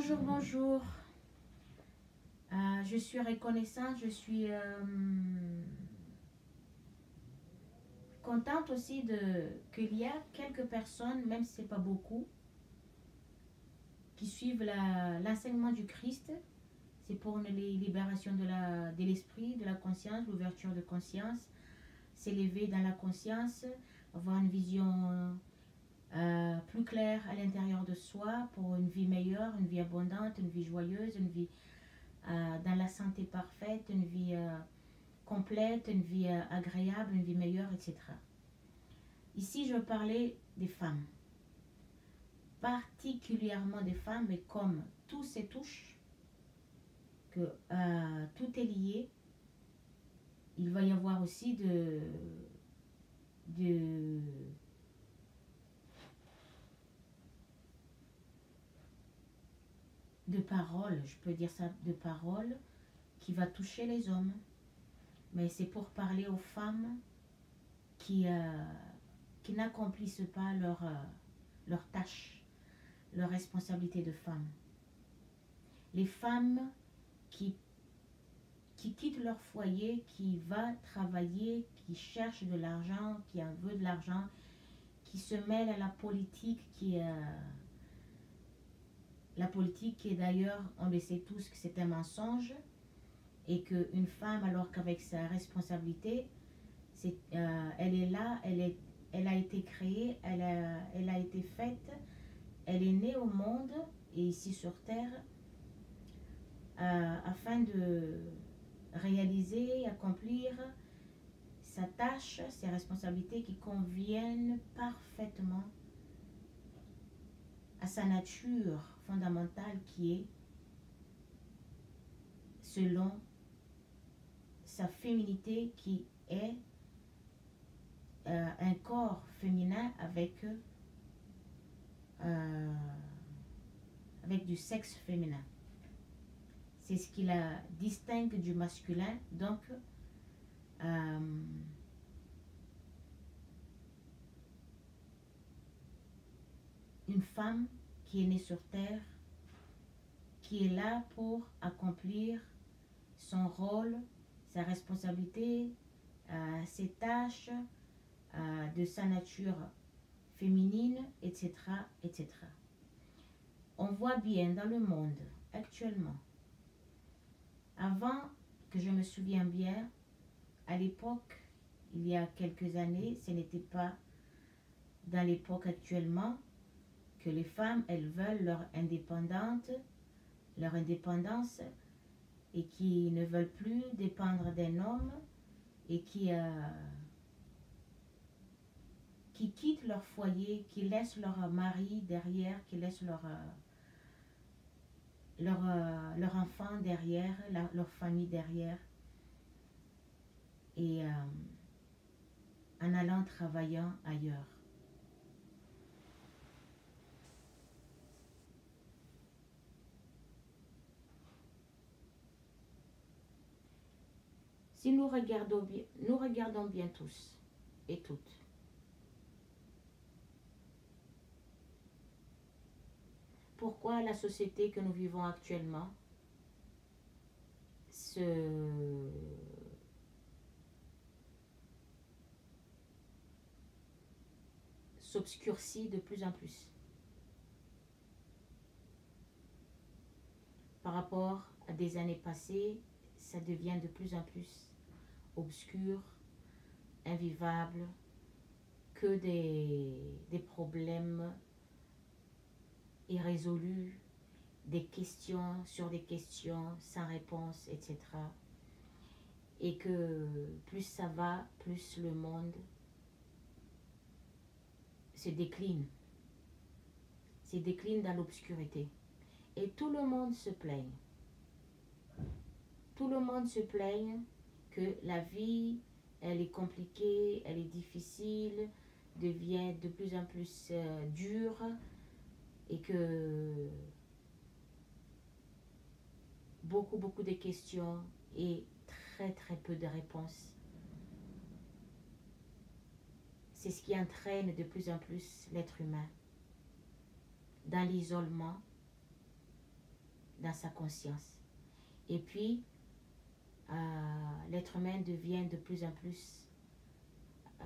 Bonjour, bonjour. Je suis reconnaissante, je suis contente aussi qu'il y a quelques personnes, même si ce n'est pas beaucoup, qui suivent l'enseignement du Christ. C'est pour une libération de l'esprit, de la conscience, l'ouverture de conscience, s'élever dans la conscience, avoir une vision plus claire à l'intérieur de soi pour une vie meilleure, une vie abondante, une vie joyeuse, une vie dans la santé parfaite, une vie complète, une vie agréable, une vie meilleure, etc. Ici, je veux parler des femmes, particulièrement des femmes, mais comme tout se touche, que tout est lié, il va y avoir aussi de paroles, je peux dire ça, de paroles qui va toucher les hommes. Mais c'est pour parler aux femmes qui n'accomplissent pas leur tâche, leur responsabilité de femme. Les femmes qui quittent leur foyer, qui va travailler, qui cherchent de l'argent, qui en veut de l'argent, qui se mêlent à la politique, la politique qui est d'ailleurs, on le sait tous que c'est un mensonge, et qu'une femme, alors qu'avec sa responsabilité, elle est là, elle a été créée, elle a été faite, elle est née au monde et ici sur terre afin de réaliser, accomplir sa tâche, ses responsabilités qui conviennent parfaitement à sa nature fondamentale qui est selon sa féminité qui est un corps féminin avec du sexe féminin. C'est ce qui la distingue du masculin. Donc, une femme qui est née sur terre, qui est là pour accomplir son rôle, sa responsabilité, ses tâches, de sa nature féminine, etc., etc. On voit bien dans le monde actuellement, avant que je me souvienne bien, à l'époque, il y a quelques années, ce n'était pas dans l'époque actuellement que les femmes, elles veulent leur indépendance et qui ne veulent plus dépendre d'un homme et qui quittent leur foyer, qui laissent leur mari derrière, qui laissent leur enfant derrière, leur famille derrière, et en allant travailler ailleurs. Si nous regardons bien tous et toutes, pourquoi la société que nous vivons actuellement s'obscurcit de plus en plus par rapport à des années passées, ça devient de plus en plus obscur, invivable, que des problèmes irrésolus, des questions sur des questions sans réponse, etc. Et que plus ça va, plus le monde se décline dans l'obscurité. Et tout le monde se plaigne. Tout le monde se plaigne que la vie, elle est compliquée, elle est difficile, devient de plus en plus dure, et que beaucoup de questions et très peu de réponses. C'est ce qui entraîne de plus en plus l'être humain dans l'isolement, dans sa conscience. Et puis, l'être humain devient de plus en plus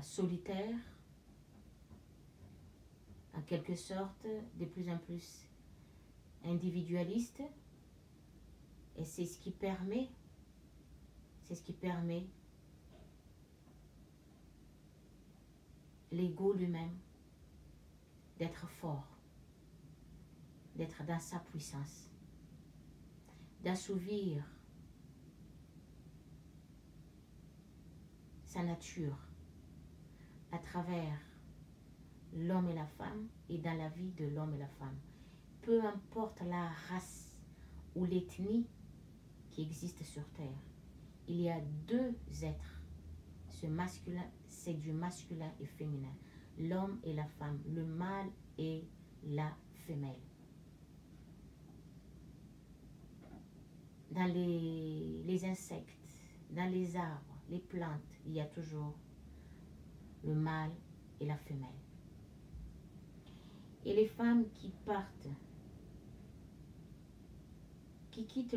solitaire, en quelque sorte, de plus en plus individualiste. Et c'est ce qui permet l'ego lui-même d'être fort, d'être dans sa puissance, d'assouvir sa nature à travers l'homme et la femme et dans la vie de l'homme et la femme. Peu importe la race ou l'ethnie qui existe sur Terre, il y a deux êtres. Ce masculin, c'est du masculin et féminin. L'homme et la femme, le mâle et la femelle. Dans les insectes, dans les arbres, les plantes, il y a toujours le mâle et la femelle. Et les femmes qui partent, qui quittent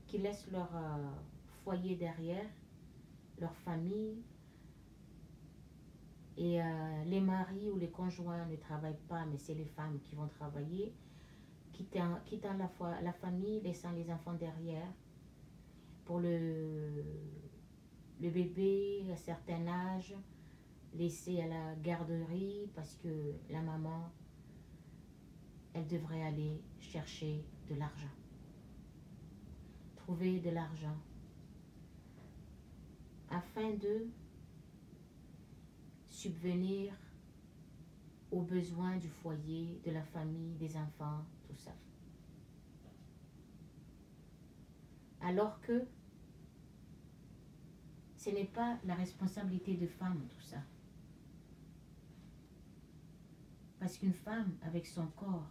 qui laissent leur foyer derrière, leur famille, et les maris ou les conjoints ne travaillent pas, mais c'est les femmes qui vont travailler, quittant la famille, laissant les enfants derrière, pour le bébé à un certain âge, laissé à la garderie parce que la maman, elle devrait aller chercher de l'argent, trouver de l'argent, afin de subvenir aux besoins du foyer, de la famille, des enfants, tout ça. Alors que ce n'est pas la responsabilité de femme, tout ça. Parce qu'une femme, avec son corps,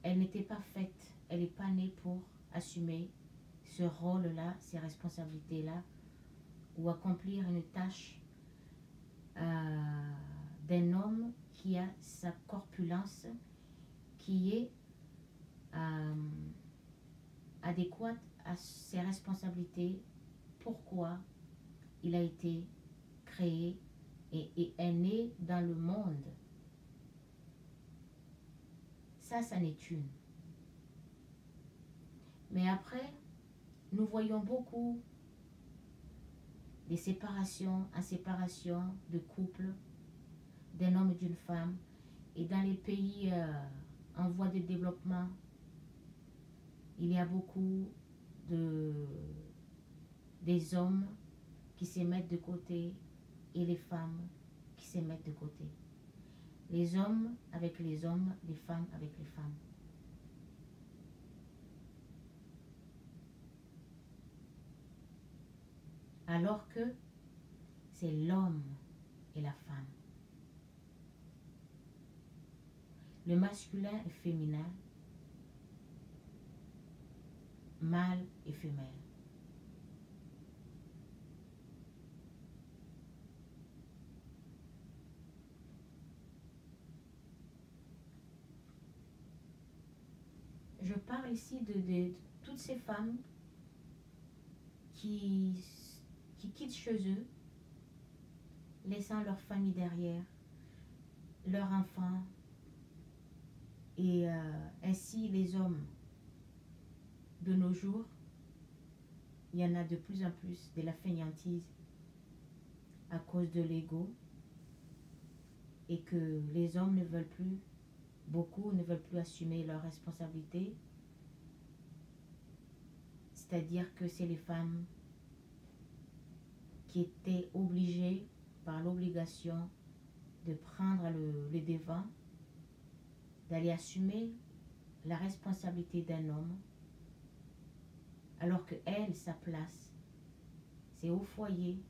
elle n'était pas faite, elle n'est pas née pour assumer ce rôle-là, ces responsabilités-là, ou accomplir une tâche d'un homme qui a sa corpulence, qui est adéquate à ses responsabilités, pourquoi il a été créé et est né dans le monde. Ça n'est une. Mais après, nous voyons beaucoup des séparations en séparation de couples, d'un homme et d'une femme. Et dans les pays en voie de développement, il y a beaucoup des hommes qui se mettent de côté et les femmes qui se mettent de côté. Les hommes avec les hommes, les femmes avec les femmes. Alors que c'est l'homme et la femme. Le masculin et féminin, mâle et femelle. Je parle ici de toutes ces femmes qui quittent chez eux, laissant leur famille derrière, leurs enfants, et ainsi les hommes de nos jours, il y en a de plus en plus de la fainéantise à cause de l'ego, et que les hommes ne veulent plus, beaucoup ne veulent plus assumer leurs responsabilités, c'est-à-dire que c'est les femmes qui étaient obligées par l'obligation de prendre le devant, d'aller assumer la responsabilité d'un homme, alors que elle, sa place, c'est au foyer,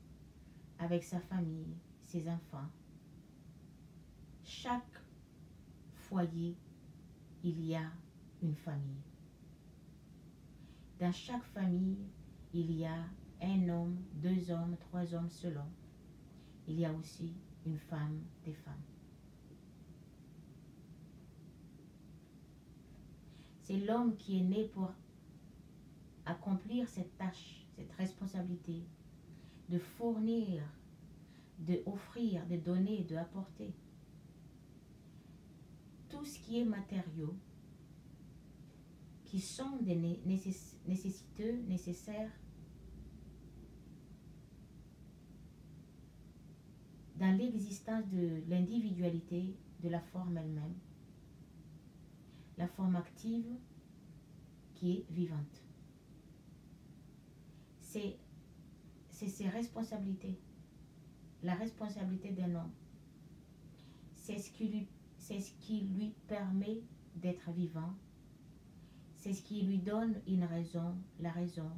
avec sa famille, ses enfants. Chaque foyer, il y a une famille. Dans chaque famille, il y a un homme, 2 hommes, 3 hommes selon. Il y a aussi une femme, des femmes. C'est l'homme qui est né pour accomplir cette tâche, cette responsabilité, de fournir, de offrir, de donner, de apporter. Tout ce qui est matériaux, qui sont des nécessiteux, nécessaires dans l'existence de l'individualité, de la forme elle-même, la forme active qui est vivante. C'est ses responsabilités, la responsabilité d'un homme. C'est ce qui lui permet d'être vivant. C'est ce qui lui donne une raison, la raison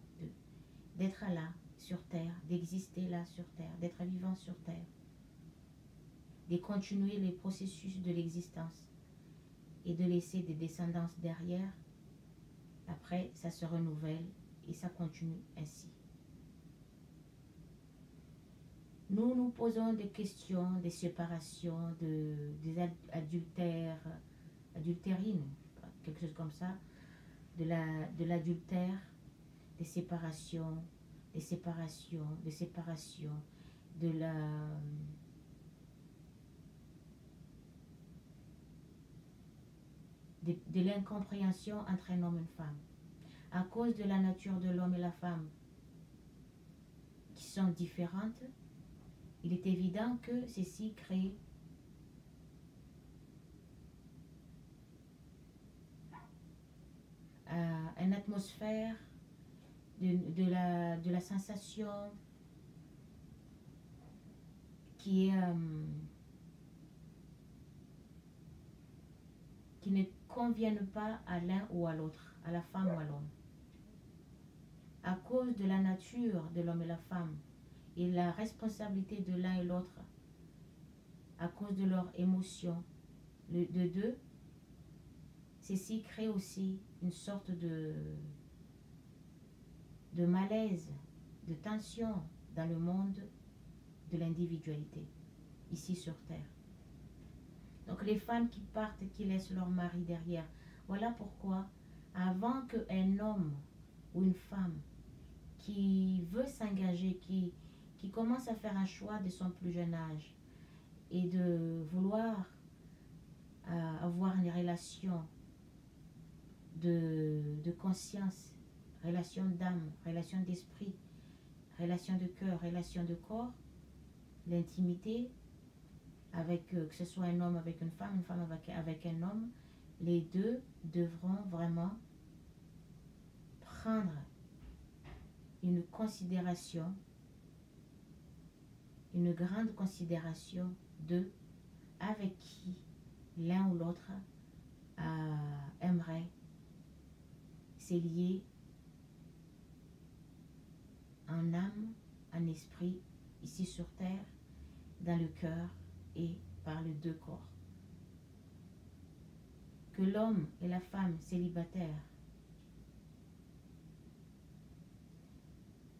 d'être là sur terre, d'exister là sur terre, d'être vivant sur terre, de continuer les processus de l'existence et de laisser des descendances derrière. Après, ça se renouvelle et ça continue ainsi. Nous nous posons des questions, des séparations, des adultérines, quelque chose comme ça, de l'adultère, des séparations, de l'incompréhension entre un homme et une femme. À cause de la nature de l'homme et la femme qui sont différentes, il est évident que ceci crée une atmosphère de la sensation qui ne conviennent pas à l'un ou à l'autre, à la femme ou à l'homme. À cause de la nature de l'homme et la femme et la responsabilité de l'un et l'autre, à cause de leurs émotions, de deux, ceci crée aussi une sorte de malaise, de tension dans le monde de l'individualité, ici sur Terre. Donc les femmes qui partent et qui laissent leur mari derrière, voilà pourquoi, avant qu'un homme ou une femme qui veut s'engager, qui commence à faire un choix de son plus jeune âge et de vouloir avoir une relation de conscience, relation d'âme, relation d'esprit, relation de cœur, relation de corps, l'intimité, avec que ce soit un homme avec une femme avec un homme, les deux devront vraiment prendre une considération, une grande considération de avec qui l'un ou l'autre aimerait se lier en âme, en esprit, ici sur terre, dans le cœur et par les deux corps. Que l'homme et la femme célibataires,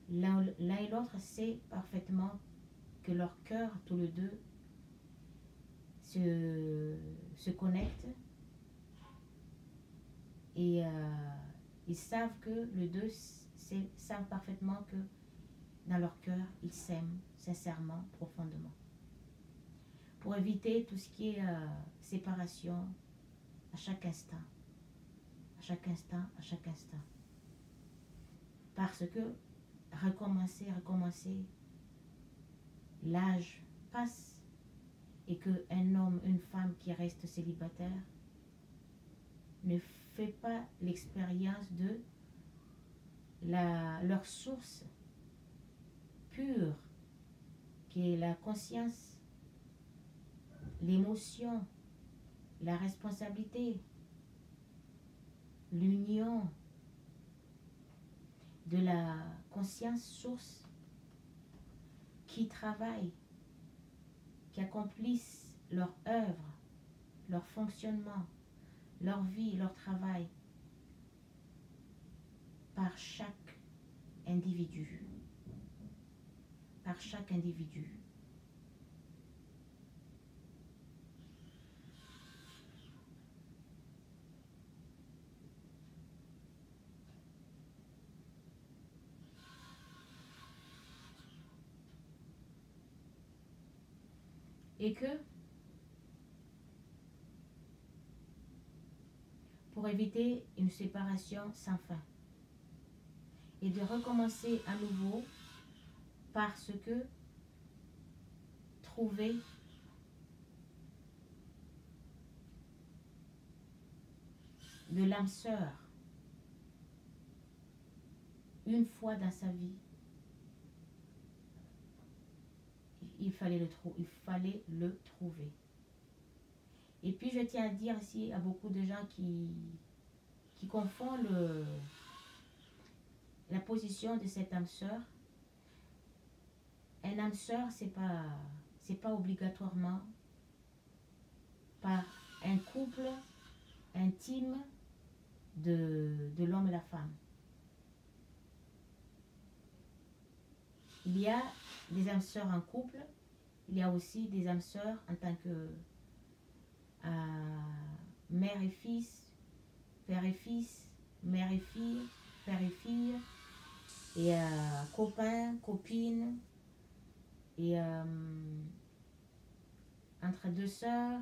l'un et l'autre sait parfaitement que leur cœur, tous les deux, se connectent et ils savent que les deux savent parfaitement que dans leur cœur, ils s'aiment sincèrement, profondément. Pour éviter tout ce qui est séparation à chaque instant, à chaque instant, à chaque instant. Parce que recommencer, l'âge passe et qu'un homme, une femme qui reste célibataire ne fait pas l'expérience de leur source pure, qui est la conscience, l'émotion, la responsabilité, l'union de la conscience source qui travaillent, qui accomplissent leur œuvre, leur fonctionnement, leur vie, leur travail par chaque individu. Par chaque individu. Et que pour éviter une séparation sans fin et de recommencer à nouveau parce que trouver de l'âme sœur une fois dans sa vie, il fallait le trouver. Et puis je tiens à dire ici à beaucoup de gens qui confondent la position de cette âme sœur. Un âme sœur, c'est pas obligatoirement par un couple intime de l'homme et la femme. Il y a des âmes sœurs en couple, il y a aussi des âmes sœurs en tant que mère et fils, père et fils, mère et fille, père et fille, et copain, copine, et entre deux sœurs,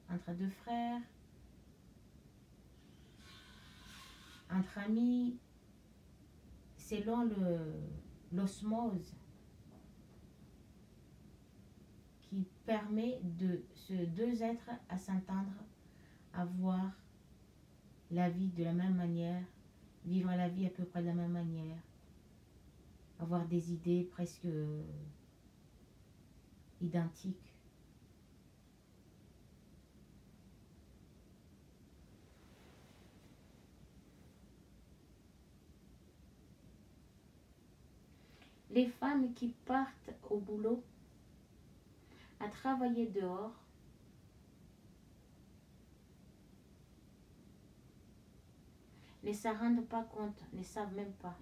entre deux frères, entre amis, selon l'osmose qui permet de ces deux êtres à s'entendre, à voir la vie de la même manière, vivre la vie à peu près de la même manière, avoir des idées presque identiques. Les femmes qui partent au boulot, à travailler dehors, ne s'en rendent pas compte, ne savent même pas.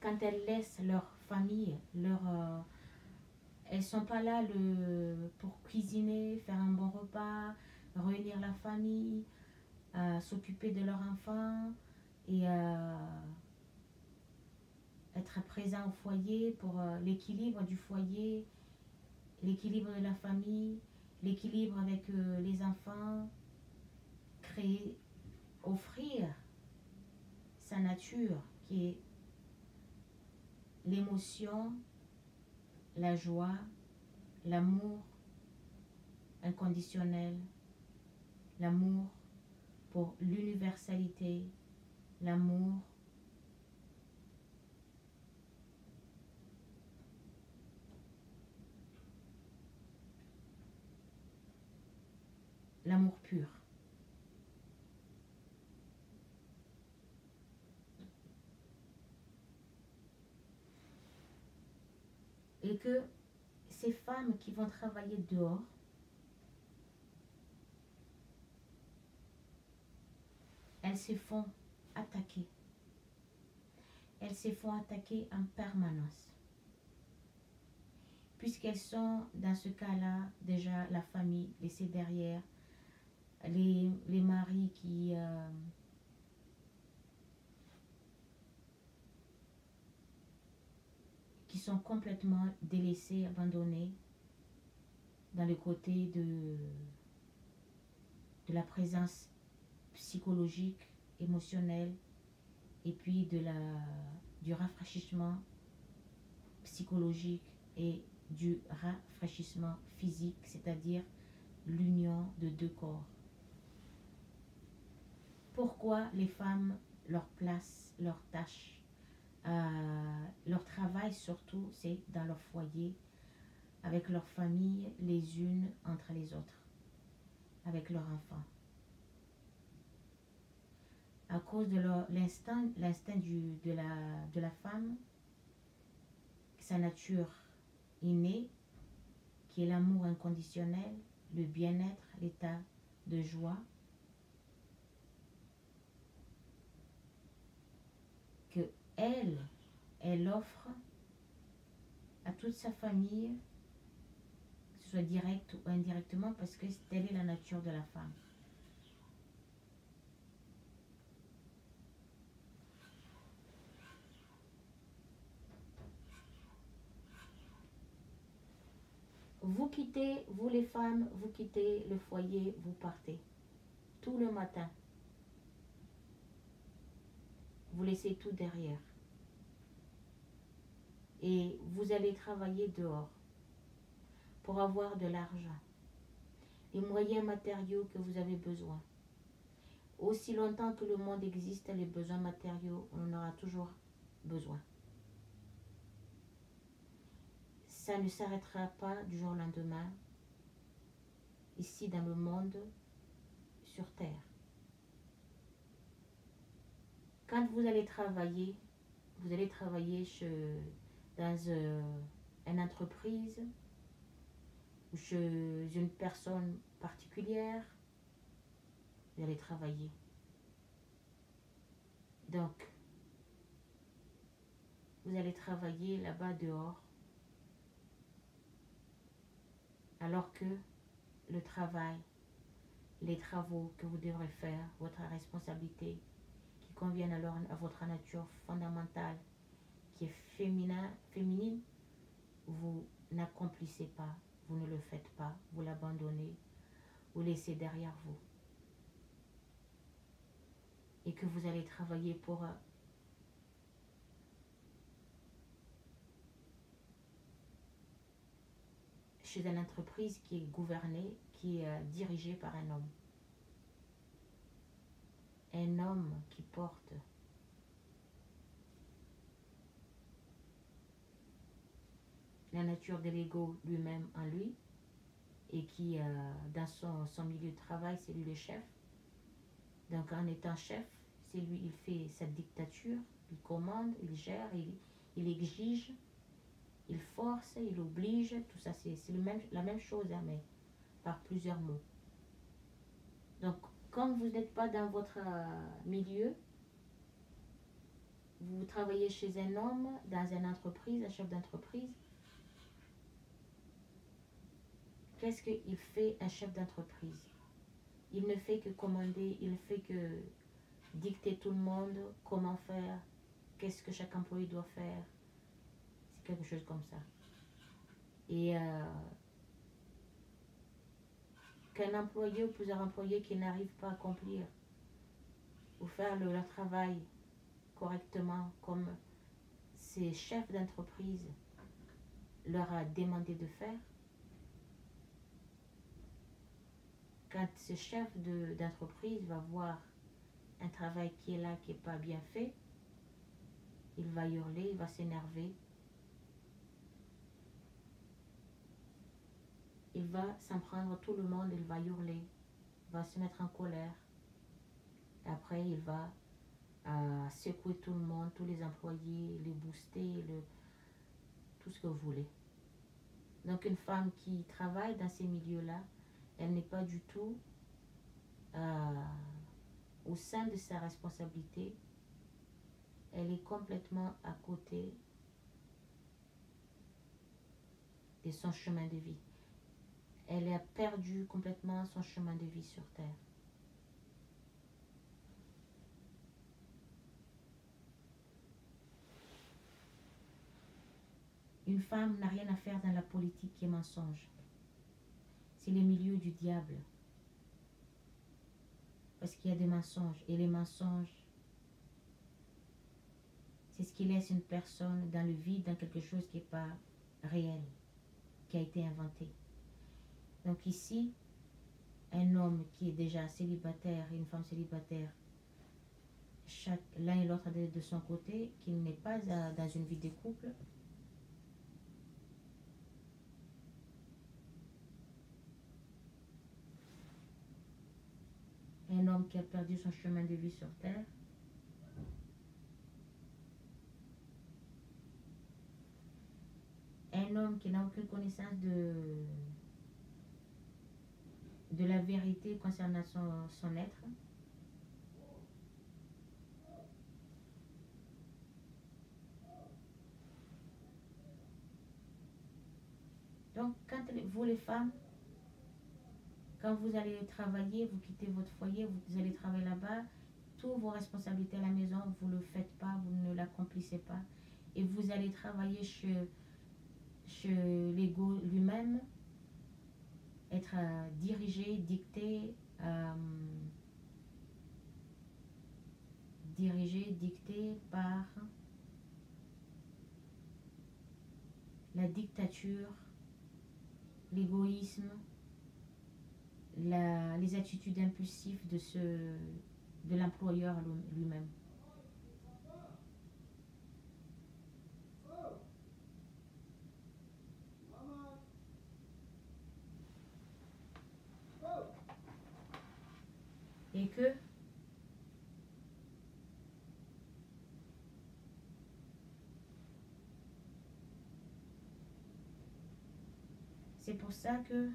Quand elles laissent leur famille, elles ne sont pas là pour cuisiner, faire un bon repas, réunir la famille, s'occuper de leur enfant et être présent au foyer pour l'équilibre du foyer, l'équilibre de la famille, l'équilibre avec les enfants, créer, offrir sa nature qui est l'émotion, la joie, l'amour inconditionnel, l'amour pour l'universalité, l'amour pur. Et que ces femmes qui vont travailler dehors, elles se font attaquer. Elles se font attaquer en permanence. Puisqu'elles sont, dans ce cas-là, déjà la famille laissée derrière, les maris qui sont complètement délaissés, abandonnés dans le côté de la présence psychologique, émotionnelle, et puis du rafraîchissement psychologique et du rafraîchissement physique, c'est-à-dire l'union de deux corps. Pourquoi les femmes, leur place, leur tâche, leur travail surtout, c'est dans leur foyer, avec leur famille, les unes entre les autres, avec leurs enfants. À cause de l'instinct de la femme, sa nature innée, qui est l'amour inconditionnel, le bien-être, l'état de joie, que elle offre à toute sa famille, que ce soit direct ou indirectement, parce que telle est la nature de la femme. Vous quittez, vous les femmes, vous quittez le foyer, vous partez. Tout le matin. Vous laissez tout derrière. Et vous allez travailler dehors pour avoir de l'argent, les moyens matériaux que vous avez besoin. Aussi longtemps que le monde existe, les besoins matériaux, on en aura toujours besoin. Ça ne s'arrêtera pas du jour au lendemain, ici dans le monde, sur Terre. Quand vous allez travailler dans une entreprise ou chez une personne particulière, vous allez travailler. Donc, vous allez travailler là-bas dehors, alors que le travail, les travaux que vous devrez faire, votre responsabilité, qui conviennent alors à votre nature fondamentale, qui est féminine, vous n'accomplissez pas, vous ne le faites pas, vous l'abandonnez, vous laissez derrière vous. Et que vous allez travailler pour chez une entreprise qui est gouvernée, qui est dirigée par un homme. Un homme qui porte la nature de l'ego lui-même en lui et qui, dans son milieu de travail, c'est lui le chef. Donc en étant chef, c'est lui, il fait sa dictature, il commande, il gère, il exige, il force, il oblige, tout ça c'est la même chose, hein, mais par plusieurs mots. Donc comme vous n'êtes pas dans votre milieu, vous travaillez chez un homme, dans une entreprise, un chef d'entreprise. Qu'est-ce qu'il fait un chef d'entreprise? Il ne fait que commander, il ne fait que dicter tout le monde, comment faire, qu'est-ce que chaque employé doit faire. C'est quelque chose comme ça. Et qu'un employé ou plusieurs employés qui n'arrivent pas à accomplir ou faire leur travail correctement comme ces chefs d'entreprise leur a demandé de faire, quand ce chef d'entreprise va voir un travail qui est là, qui n'est pas bien fait, il va hurler, il va s'énerver. Il va s'en prendre tout le monde, il va hurler, il va se mettre en colère. Et après, il va secouer tout le monde, tous les employés, les booster, tout ce que vous voulez. Donc une femme qui travaille dans ces milieux-là, elle n'est pas du tout au sein de sa responsabilité. Elle est complètement à côté de son chemin de vie. Elle a perdu complètement son chemin de vie sur Terre. Une femme n'a rien à faire dans la politique qui est mensonge. C'est le milieu du diable. Parce qu'il y a des mensonges. Et les mensonges, c'est ce qui laisse une personne dans le vide, dans quelque chose qui n'est pas réel, qui a été inventé. Donc ici, un homme qui est déjà célibataire et une femme célibataire, l'un et l'autre de son côté, qui n'est pas dans une vie de couple, un homme qui a perdu son chemin de vie sur Terre, un homme qui n'a aucune connaissance de la vérité concernant son être. Donc, quand vous les femmes, quand vous allez travailler, vous quittez votre foyer, vous allez travailler là-bas, toutes vos responsabilités à la maison, vous ne le faites pas, vous ne l'accomplissez pas. Et vous allez travailler chez l'ego lui-même, être dirigé, dicté par la dictature, l'égoïsme, les attitudes impulsives de l'employeur lui-même. Et que c'est pour ça que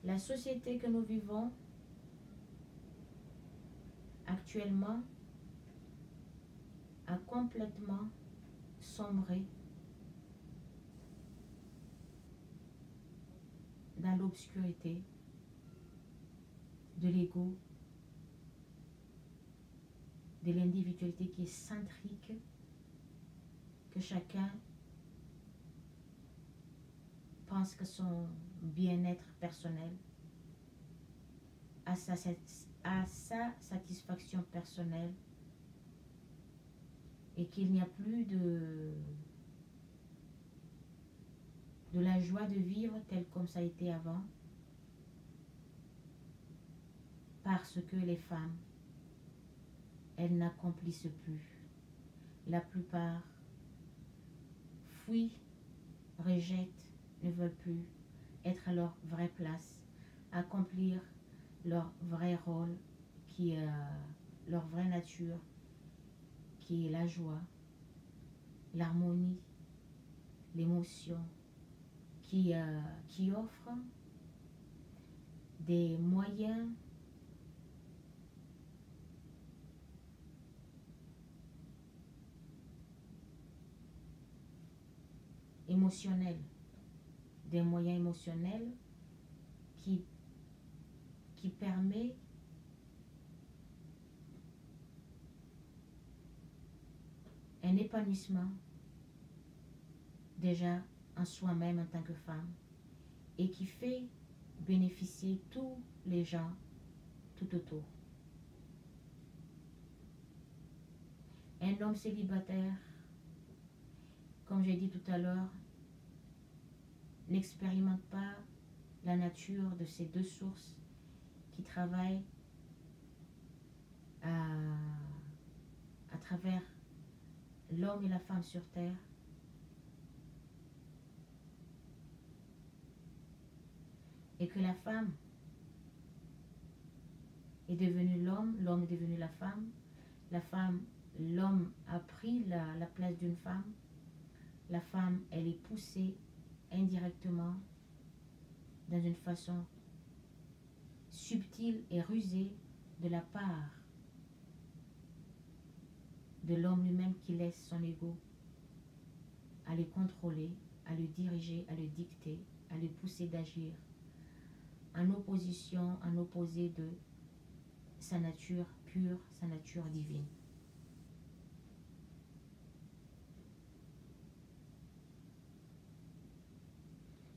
la société que nous vivons actuellement a complètement sombré dans l'obscurité de l'ego, de l'individualité qui est centrique, que chacun pense que son bien-être personnel, à sa satisfaction personnelle, et qu'il n'y a plus de la joie de vivre telle comme ça a été avant, parce que les femmes, elles n'accomplissent plus. La plupart fuient, rejettent, ne veulent plus être à leur vraie place, accomplir leur vrai rôle, qui est leur vraie nature, qui est la joie, l'harmonie, l'émotion, qui offre des moyens émotionnels, des moyens émotionnels qui permet un épanouissement déjà en soi-même en tant que femme et qui fait bénéficier tous les gens tout autour. Un homme célibataire, comme j'ai dit tout à l'heure, n'expérimente pas la nature de ces deux sources qui travaillent à travers l'homme et la femme sur terre. Et que la femme est devenue l'homme, l'homme est devenu la femme, l'homme a pris la place d'une femme, la femme, elle est poussée indirectement dans une façon subtile et rusée de la part de l'homme lui-même qui laisse son ego à le contrôler, à le diriger, à le dicter, à le pousser d'agir en opposition, en opposé de sa nature pure, sa nature divine.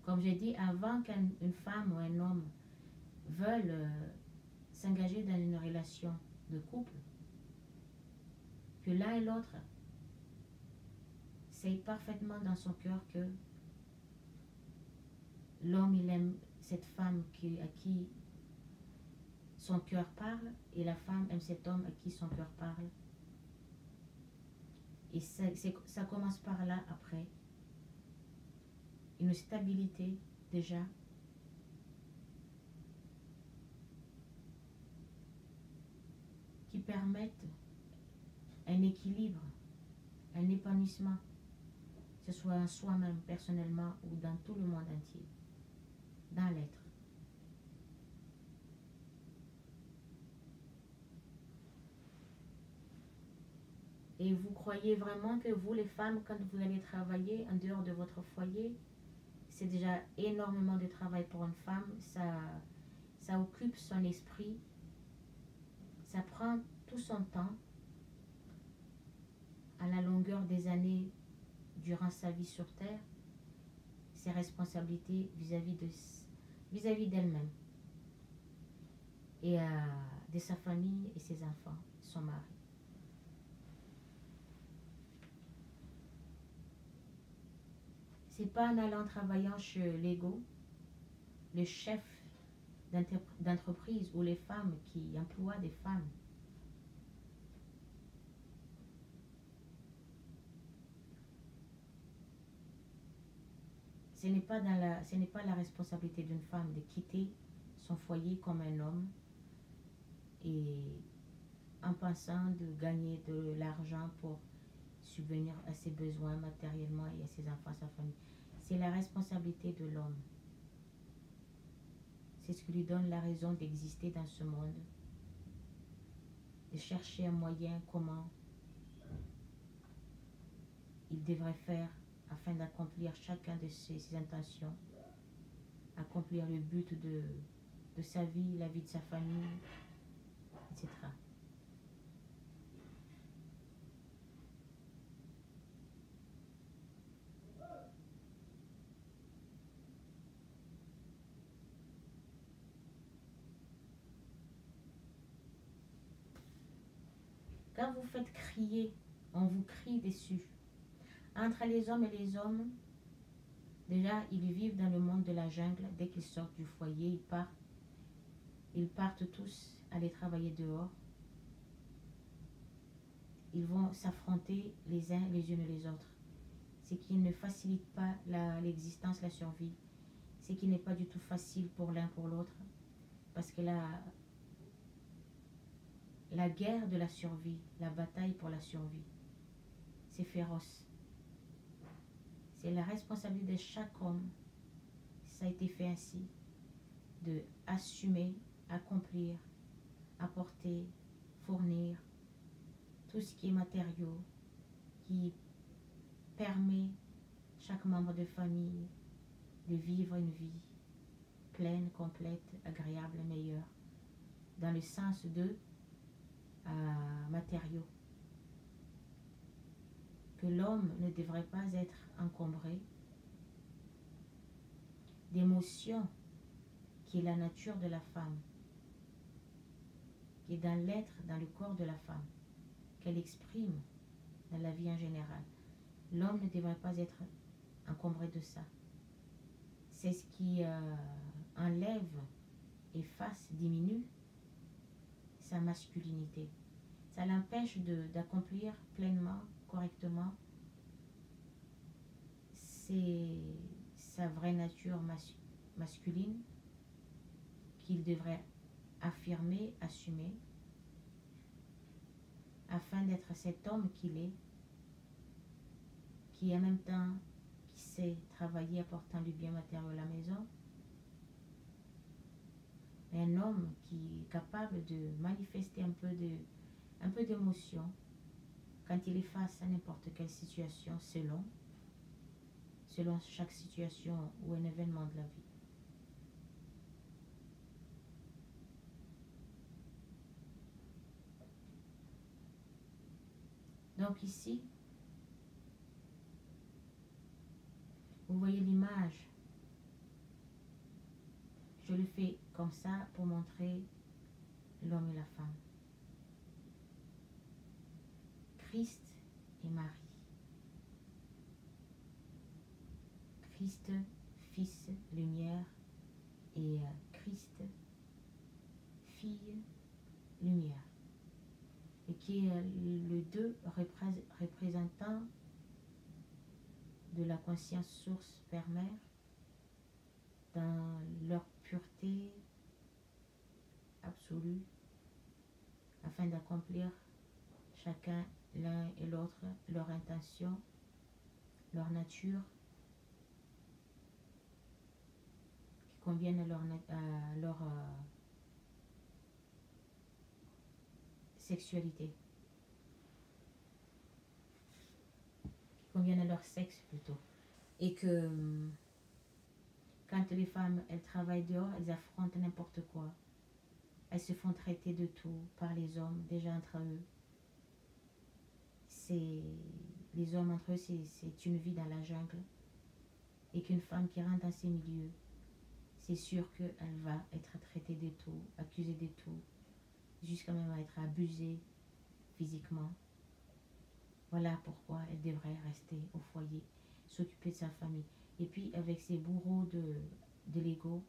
Comme j'ai dit, avant qu'une femme ou un homme veulent s'engager dans une relation de couple, que l'un et l'autre sait parfaitement dans son cœur que l'homme, il aime cette femme à qui son cœur parle et la femme aime cet homme à qui son cœur parle. Et ça commence par là après. Une stabilité déjà. Qui permettent un équilibre, un épanouissement, que ce soit en soi-même personnellement ou dans tout le monde entier, dans l'être. Et vous croyez vraiment que vous, les femmes, quand vous allez travailler en dehors de votre foyer, c'est déjà énormément de travail pour une femme. Ça occupe son esprit. Ça prend tout son temps à la longueur des années durant sa vie sur Terre. Ses responsabilités vis-à-vis d'elle-même et de sa famille et ses enfants, son mari. C'est pas en allant travaillant chez l'ego, le chef d'entreprise ou les femmes qui emploient des femmes. Ce n'est pas la responsabilité d'une femme de quitter son foyer comme un homme et en pensant de gagner de l'argent pour subvenir à ses besoins matériellement et à ses enfants, à sa famille. C'est la responsabilité de l'homme. C'est ce qui lui donne la raison d'exister dans ce monde, de chercher un moyen comment il devrait faire afin d'accomplir chacun de ses intentions, accomplir le but de sa vie, la vie de sa famille, etc. Quand vous faites crier, on vous crie dessus. Entre les hommes et les hommes, déjà, ils vivent dans le monde de la jungle. Dès qu'ils sortent du foyer, ils partent tous aller travailler dehors. Ils vont s'affronter les uns les unes les autres. Ce qui ne facilite pas l'existence, la survie. Ce qui n'est pas du tout facile pour l'un pour l'autre. Parce que la guerre de la survie, la bataille pour la survie, c'est féroce. C'est la responsabilité de chaque homme, ça a été fait ainsi, de assumer, accomplir, apporter, fournir tout ce qui est matériaux, qui permet chaque membre de famille de vivre une vie pleine, complète, agréable, meilleure, dans le sens de matériaux. Que l'homme ne devrait pas être encombré d'émotions qui est la nature de la femme, qui est dans l'être, dans le corps de la femme, qu'elle exprime dans la vie en général. L'homme ne devrait pas être encombré de ça. C'est ce qui enlève, efface, diminue sa masculinité. Ça l'empêche d'accomplir pleinement, correctement sa vraie nature masculine qu'il devrait affirmer, assumer, afin d'être cet homme qu'il est, qui en même temps qui sait travailler apportant du bien matériel à la maison, un homme qui est capable de manifester un peu d'émotion quand il est face à n'importe quelle situation selon chaque situation ou un événement de la vie. Donc ici, vous voyez l'image. Je le fais comme ça pour montrer l'homme et la femme. Christ et Marie. Christ, Fils, lumière, et Christ, Fille, lumière. Et qui est le deux représentants de la conscience source Père-Mère dans leur pureté absolue afin d'accomplir chacun l'un et l'autre leur intention, leur nature qui conviennent à leur sexualité, qui conviennent à leur sexe plutôt. Et que Quand les femmes, elles travaillent dehors, elles affrontent n'importe quoi. Elles se font traiter de tout par les hommes, déjà entre eux. Les hommes entre eux, c'est une vie dans la jungle. Et qu'une femme qui rentre dans ces milieux, c'est sûr qu'elle va être traitée de tout, accusée de tout, jusqu'à même être abusée physiquement. Voilà pourquoi elle devrait rester au foyer, s'occuper de sa famille. Et puis avec ces bourreaux de l'ego,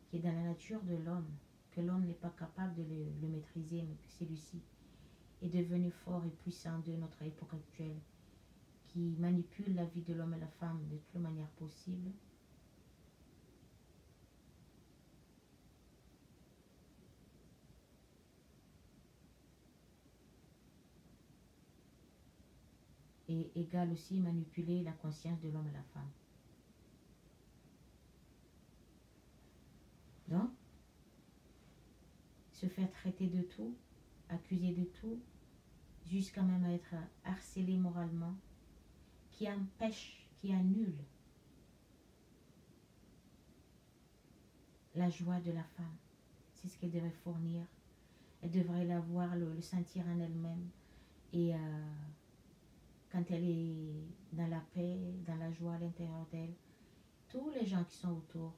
qui est dans la nature de l'homme, que l'homme n'est pas capable de le maîtriser, mais que celui-ci est devenu fort et puissant de notre époque actuelle, qui manipule la vie de l'homme et la femme de toutes les manières possibles. Et égale aussi manipuler la conscience de l'homme et la femme. Donc, se faire traiter de tout, accuser de tout, jusqu'à même être harcelé moralement, qui empêche, qui annule la joie de la femme. C'est ce qu'elle devrait fournir. Elle devrait l'avoir, le sentir en elle-même. Et quand elle est dans la paix, dans la joie à l'intérieur d'elle, tous les gens qui sont autour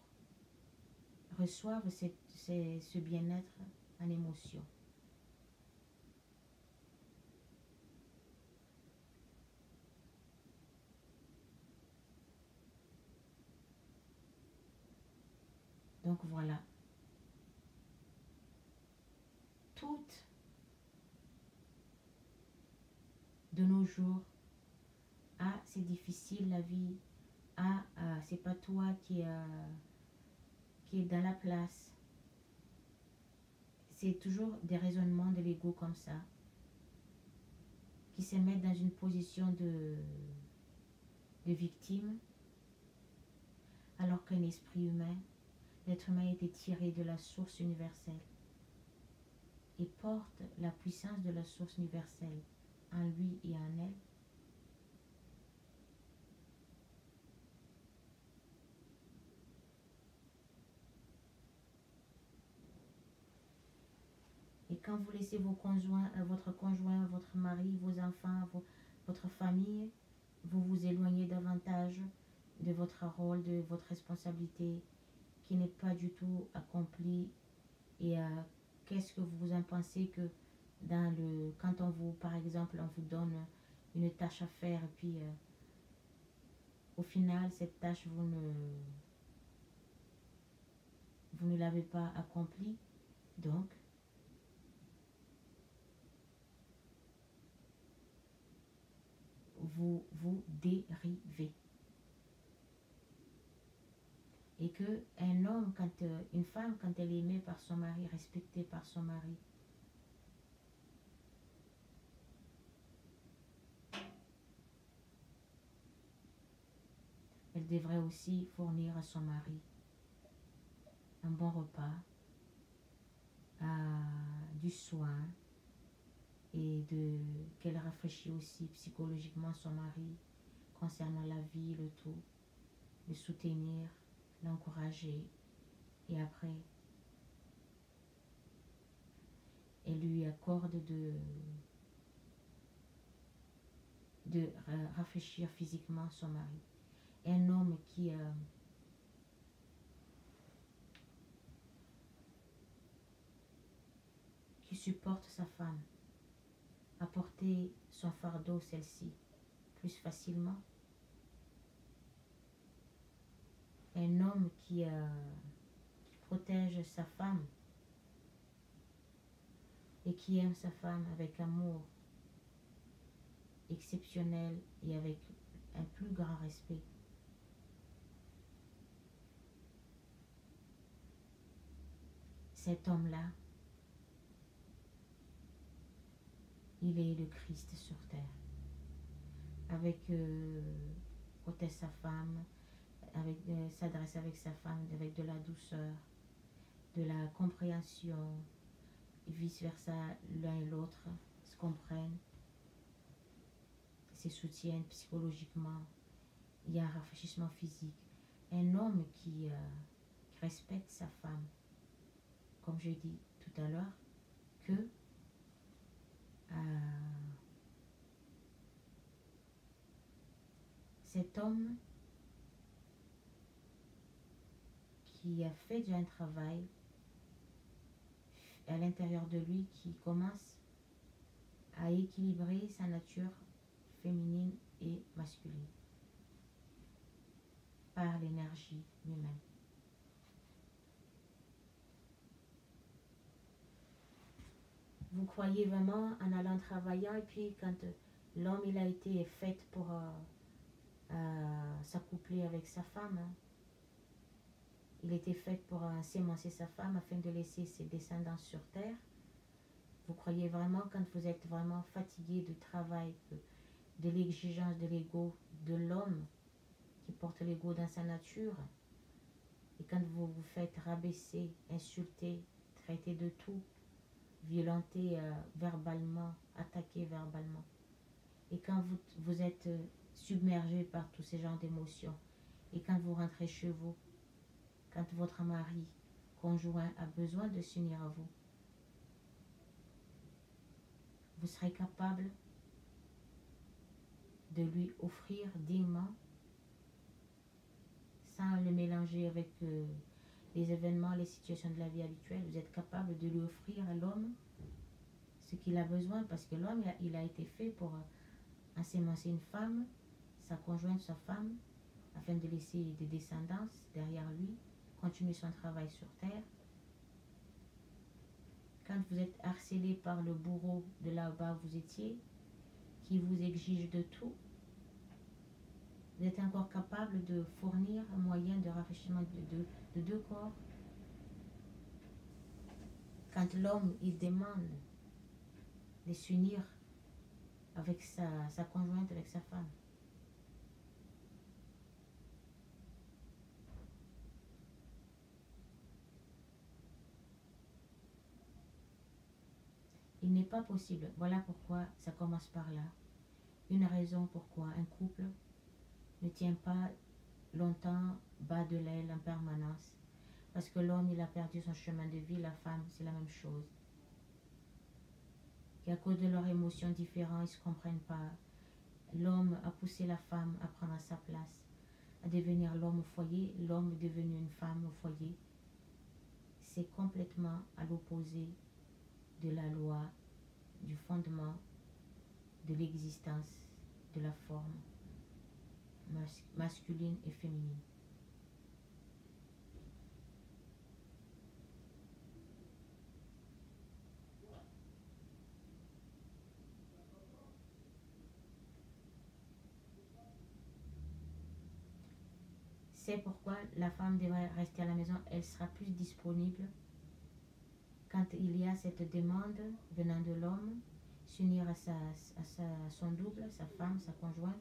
reçoivent ce bien-être en émotion. Donc voilà, toutes de nos jours, ah c'est difficile la vie, ah c'est pas toi qui est dans la place. C'est toujours des raisonnements de l'ego comme ça, qui se mettent dans une position de victime, alors qu'un esprit humain, l'être humain a été tiré de la source universelle et porte la puissance de la source universelle en lui et en elle. Et quand vous laissez vos conjoints, votre conjoint, votre mari, vos enfants, votre famille, vous vous éloignez davantage de votre rôle, de votre responsabilité qui n'est pas du tout accomplie. Et qu'est-ce que vous en pensez que quand on vous, par exemple, on vous donne une tâche à faire et puis au final, cette tâche, vous ne l'avez pas accomplie. Donc, vous dérivez. Et que un homme, une femme, quand elle est aimée par son mari, respectée par son mari, elle devrait aussi fournir à son mari un bon repas, du soin, et qu'elle réfléchit aussi psychologiquement son mari concernant la vie, le tout, le soutenir, l'encourager, et après elle lui accorde de réfléchir physiquement son mari. Un homme qui supporte sa femme, à porter son fardeau, celle-ci, plus facilement. Un homme qui protège sa femme et qui aime sa femme avec amour exceptionnel et avec un plus grand respect. Cet homme-là, il est le Christ sur terre. Protège sa femme, s'adresse avec sa femme avec de la douceur, de la compréhension, et vice-versa, l'un et l'autre se comprennent, se soutiennent psychologiquement. Il y a un rafraîchissement physique. un homme qui respecte sa femme, comme je dis tout à l'heure, que cet homme qui a fait déjà un travail à l'intérieur de lui, qui commence à équilibrer sa nature féminine et masculine par l'énergie humaine. Vous croyez vraiment en allant travaillant, et puis quand l'homme il a été fait pour s'accoupler avec sa femme, hein, il était fait pour s'émancer sa femme afin de laisser ses descendants sur terre. Vous croyez vraiment, quand vous êtes vraiment fatigué du travail, de l'exigence de l'ego de l'homme qui porte l'ego dans sa nature, et quand vous vous faites rabaisser, insulter, traiter de tout, violenter verbalement, attaquer verbalement, et quand vous êtes submergé par tous ces genres d'émotions, et quand vous rentrez chez vous, quand votre mari, conjoint, a besoin de s'unir à vous, vous serez capable de lui offrir dignement, sans le mélanger avec les événements, les situations de la vie habituelle. Vous êtes capable de lui offrir à l'homme ce qu'il a besoin, parce que l'homme, il a été fait pour ensemencer une femme, sa conjointe, sa femme, afin de laisser des descendants derrière lui, continuer son travail sur terre. Quand vous êtes harcelé par le bourreau de là-bas où vous étiez, qui vous exige de tout, vous êtes encore capable de fournir un moyen de rafraîchissement de deux corps. Quand l'homme, il demande de s'unir avec sa conjointe, avec sa femme, il n'est pas possible. Voilà pourquoi ça commence par là. Une raison pourquoi un couple ne tient pas longtemps bas de l'aile en permanence. Parce que l'homme, il a perdu son chemin de vie, la femme, c'est la même chose. Et à cause de leurs émotions différentes, ils ne se comprennent pas. L'homme a poussé la femme à prendre sa place, à devenir l'homme au foyer, l'homme est devenu une femme au foyer. C'est complètement à l'opposé de la loi, du fondement, de l'existence, de la forme masculine et féminine. C'est pourquoi la femme devrait rester à la maison. Elle sera plus disponible quand il y a cette demande venant de l'homme, s'unir à son double, sa femme, sa conjointe,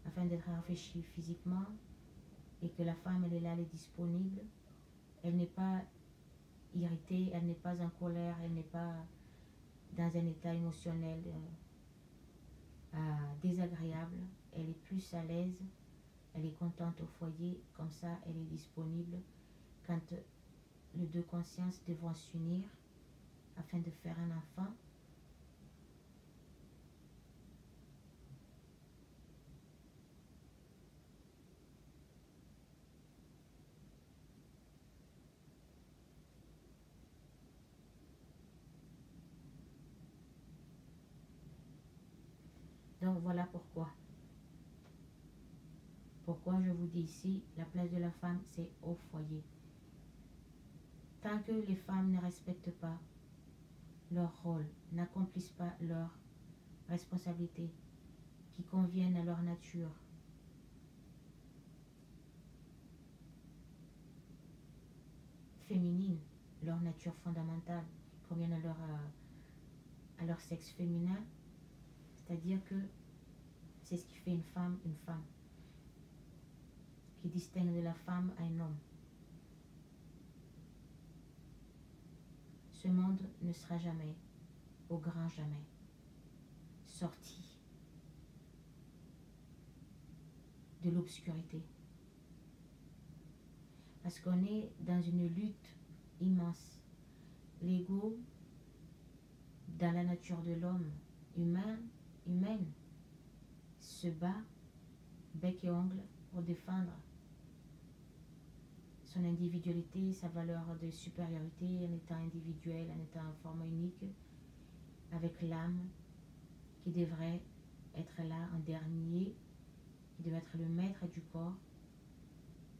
afin d'être rafraîchie physiquement, et que la femme, elle est là, elle est disponible. Elle n'est pas irritée, elle n'est pas en colère, elle n'est pas dans un état émotionnel désagréable. Elle est plus à l'aise, elle est contente au foyer, comme ça elle est disponible quand les deux consciences devront s'unir afin de faire un enfant. Donc voilà pourquoi. Pourquoi je vous dis ici, la place de la femme, c'est au foyer. Tant que les femmes ne respectent pas leur rôle, n'accomplissent pas leurs responsabilités qui conviennent à leur nature, féminine, leur nature fondamentale, qui conviennent à leur sexe féminin, c'est-à-dire que c'est ce qui fait une femme, qui distingue de la femme à un homme. Ce monde ne sera jamais, au grand jamais, sorti de l'obscurité. Parce qu'on est dans une lutte immense. L'ego, dans la nature de l'homme humaine, se bat bec et ongle pour défendre son individualité, sa valeur de supériorité en étant individuel, en étant en forme unique, avec l'âme qui devrait être là en dernier, qui devrait être le maître du corps,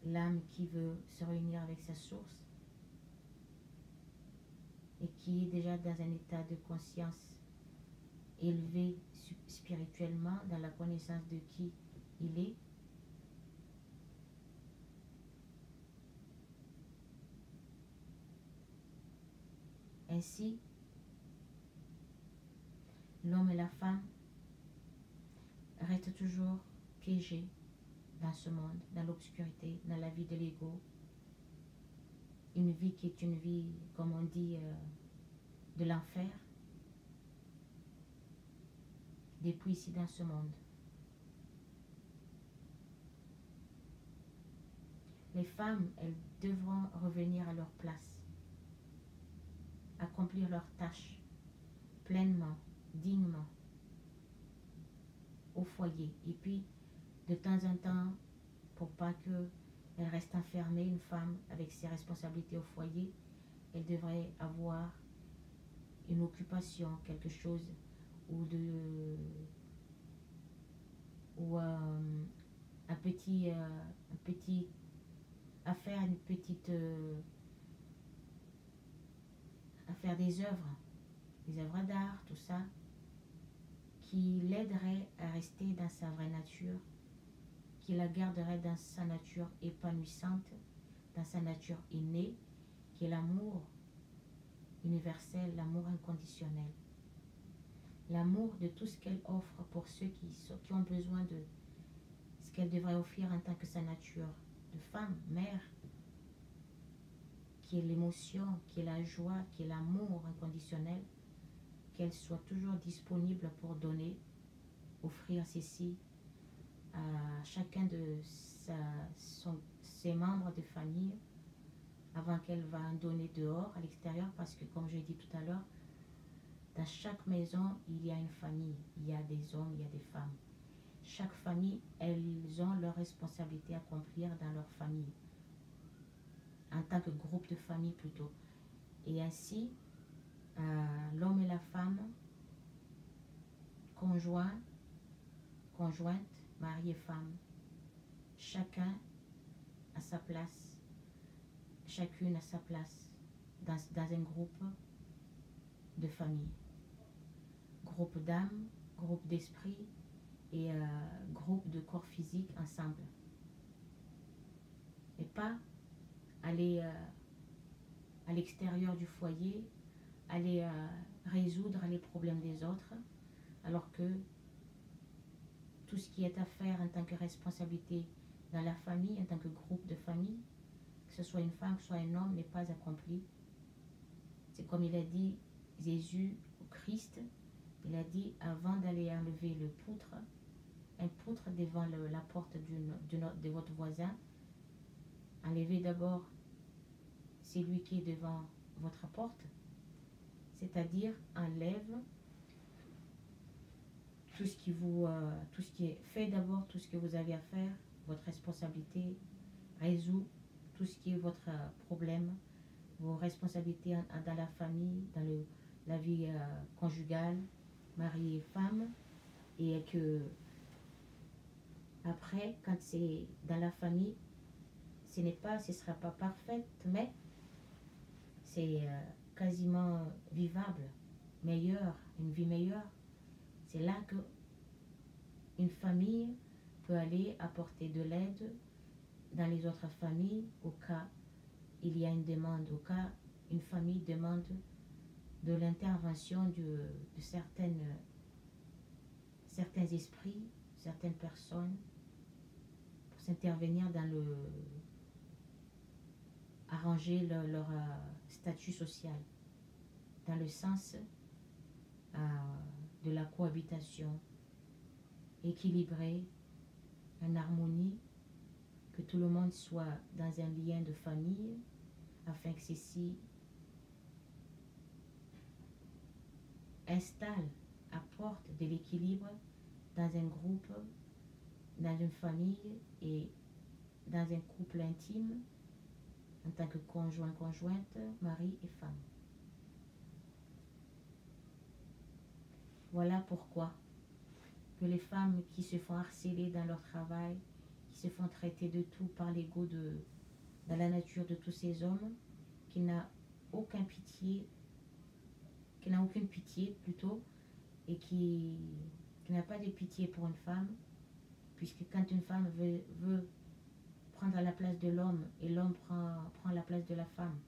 l'âme qui veut se réunir avec sa source et qui est déjà dans un état de conscience élevé spirituellement, dans la connaissance de qui il est. Ainsi, l'homme et la femme restent toujours piégés dans ce monde, dans l'obscurité, dans la vie de l'ego. Une vie qui est une vie, comme on dit, de l'enfer, depuis ici dans ce monde. Les femmes, elles devront revenir à leur place, accomplir leurs tâches pleinement, dignement, au foyer. Et puis, de temps en temps, pour pas qu'elle reste enfermée, une femme avec ses responsabilités au foyer, elle devrait avoir une occupation, quelque chose, ou un petit à faire une petite à faire des œuvres d'art, tout ça, qui l'aiderait à rester dans sa vraie nature, qui la garderait dans sa nature épanouissante, dans sa nature innée, qui est l'amour universel, l'amour inconditionnel. L'amour de tout ce qu'elle offre pour ceux qui ont besoin de ce qu'elle devrait offrir en tant que sa nature de femme, mère, qui est l'émotion, qui est la joie, qui est l'amour inconditionnel, qu'elle soit toujours disponible pour donner, offrir ceci à chacun de ses membres de famille avant qu'elle va en donner dehors, à l'extérieur, parce que comme j'ai dit tout à l'heure, dans chaque maison, il y a une famille, il y a des hommes, il y a des femmes. Chaque famille, elles ont leur responsabilité à accomplir dans leur famille, en tant que groupe de famille plutôt. Et ainsi, l'homme et la femme, conjoints, conjointe, mari et femme, chacun à sa place, chacune à sa place dans un groupe de famille, groupe d'âme, groupe d'esprit et groupe de corps physique ensemble. Et pas aller à l'extérieur du foyer, aller résoudre les problèmes des autres, alors que tout ce qui est à faire en tant que responsabilité dans la famille, en tant que groupe de famille, que ce soit une femme, que ce soit un homme, n'est pas accompli. C'est comme il a dit Jésus au Christ, il a dit avant d'aller enlever le poutre, un poutre devant la porte de votre voisin, enlevez d'abord celui qui est devant votre porte, c'est-à-dire enlève tout ce qui est fait d'abord, tout ce que vous avez à faire, votre responsabilité, résout tout ce qui est votre problème, vos responsabilités dans la famille, dans la vie conjugale, mari et femme, et que après, quand c'est dans la famille, ce sera pas parfait, mais c'est quasiment vivable, meilleur, une vie meilleure. C'est là que une famille peut aller apporter de l'aide dans les autres familles au cas il y a une demande, au cas une famille demande de l'intervention de certains esprits, certaines personnes pour s'intervenir dans arranger leur statut social dans le sens de la cohabitation équilibrée, en harmonie, que tout le monde soit dans un lien de famille, afin que ceci installe, apporte de l'équilibre dans un groupe, dans une famille et dans un couple intime en tant que conjoint, conjointe, mari et femme. Voilà pourquoi que les femmes qui se font harceler dans leur travail, qui se font traiter de tout par l'ego dans la nature de tous ces hommes, qui n'a aucune pitié plutôt, et qui n'a pas de pitié pour une femme, puisque quand une femme veut prendre la place de l'homme et l'homme prend la place de la femme,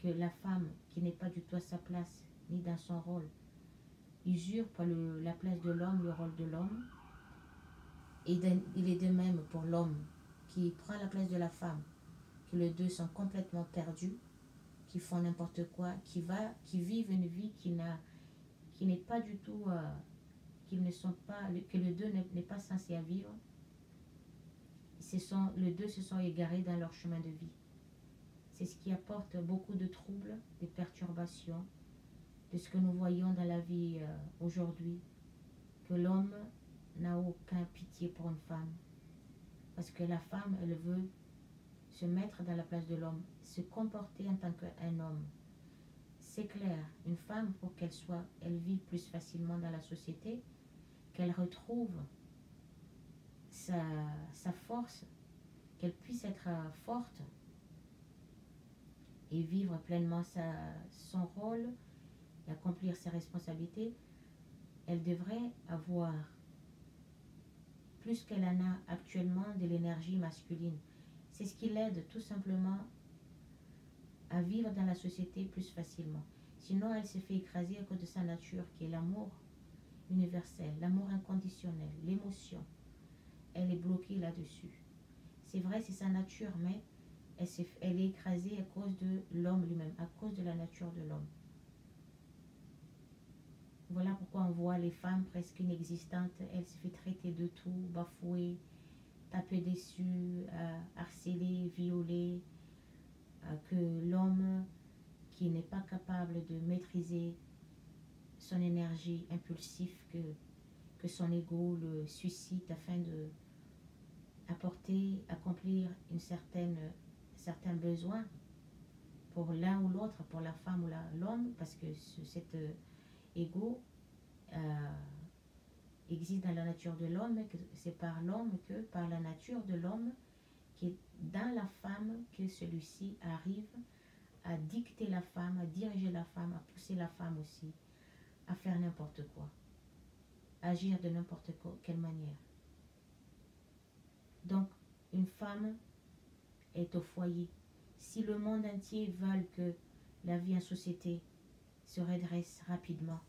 que la femme qui n'est pas du tout à sa place ni dans son rôle usurpe la place de l'homme, le rôle de l'homme, et il est de même pour l'homme qui prend la place de la femme, que les deux sont complètement perdus, qui font n'importe quoi, qui vivent une vie qui n'est pas du tout, que les deux n'est pas censé à vivre. Les deux se sont égarés dans leur chemin de vie. C'est ce qui apporte beaucoup de troubles, de perturbations, de ce que nous voyons dans la vie aujourd'hui, que l'homme n'a aucun pitié pour une femme, parce que la femme, elle veut se mettre dans la place de l'homme, se comporter en tant qu'un homme. C'est clair, une femme, pour elle vit plus facilement dans la société, qu'elle retrouve sa force, qu'elle puisse être forte et vivre pleinement son rôle et accomplir ses responsabilités, elle devrait avoir plus qu'elle en a actuellement de l'énergie masculine. C'est ce qui l'aide tout simplement à vivre dans la société plus facilement. Sinon, elle se fait écraser à cause de sa nature, qui est l'amour universel, l'amour inconditionnel, l'émotion. Elle est bloquée là-dessus. C'est vrai, c'est sa nature, mais elle est écrasée à cause de l'homme lui-même, à cause de la nature de l'homme. Voilà pourquoi on voit les femmes presque inexistantes. Elles se font traiter de tout, bafouer, taper dessus, harceler, violer, que l'homme qui n'est pas capable de maîtriser son énergie impulsive, que son ego le suscite afin de accomplir certains besoins pour l'un ou l'autre, pour la femme ou l'homme, parce que cet ego existe dans la nature de l'homme, que c'est par l'homme que par la nature de l'homme qui est dans la femme que celui-ci arrive à dicter la femme, à diriger la femme, à pousser la femme aussi à faire n'importe quoi, agir de n'importe quelle manière. Donc, une femme est au foyer. Si le monde entier veut que la vie en société se redresse rapidement,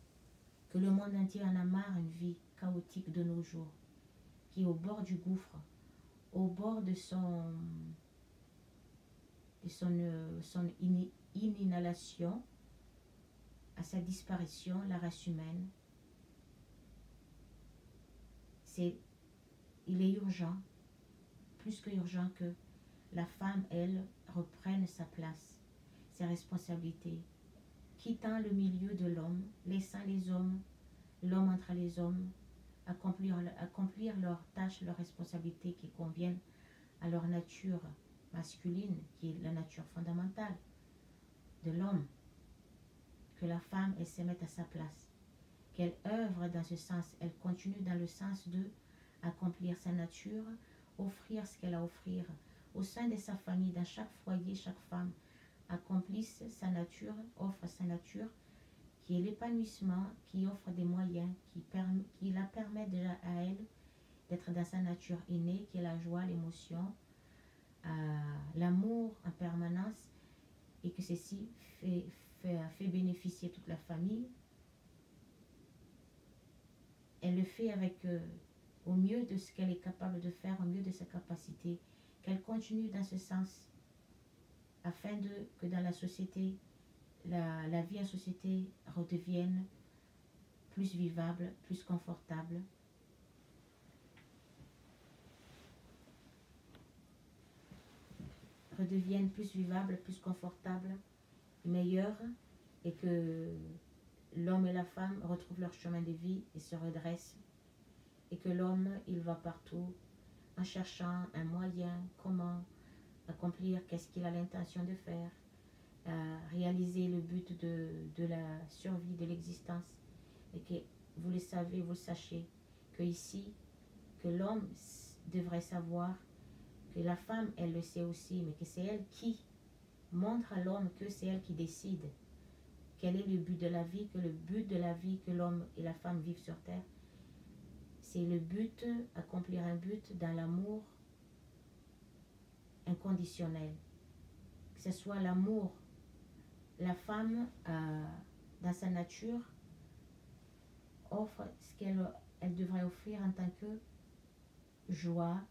que le monde entier en a marre une vie chaotique de nos jours, qui est au bord du gouffre, au bord de son inhalation, à sa disparition, la race humaine, il est urgent, plus que urgent, que la femme, elle, reprenne sa place, ses responsabilités, quittant le milieu de l'homme, laissant l'homme entre les hommes, accomplir leurs tâches, leurs responsabilités qui conviennent à leur nature masculine, qui est la nature fondamentale de l'homme. Que la femme, elle se mette à sa place, qu'elle œuvre dans ce sens, elle continue dans le sens de accomplir sa nature, offrir ce qu'elle a à offrir au sein de sa famille, dans chaque foyer, chaque femme accomplisse sa nature, offre sa nature, qui est l'épanouissement, qui offre des moyens, qui la permet déjà à elle d'être dans sa nature innée, qui est la joie, l'émotion, l'amour en permanence, et que ceci fait bénéficier toute la famille. Elle le fait avec au mieux de ce qu'elle est capable de faire, au mieux de sa capacité, qu'elle continue dans ce sens, afin que dans la société, la vie en société redevienne plus vivable, plus confortable. redeviennent plus vivables, plus confortables, meilleures, et que l'homme et la femme retrouvent leur chemin de vie et se redressent, et que l'homme, il va partout en cherchant un moyen, comment accomplir, qu'est-ce qu'il a l'intention de faire, réaliser le but de la survie, de l'existence, et que vous le savez, vous le sachiez, que ici, que l'homme devrait savoir, que la femme, elle le sait aussi, mais que c'est elle qui montre à l'homme que c'est elle qui décide quel est le but de la vie, que le but de la vie que l'homme et la femme vivent sur terre, c'est le but, accomplir un but dans l'amour inconditionnel. Que ce soit l'amour, la femme, dans sa nature, offre ce qu'elle devrait offrir en tant que joie,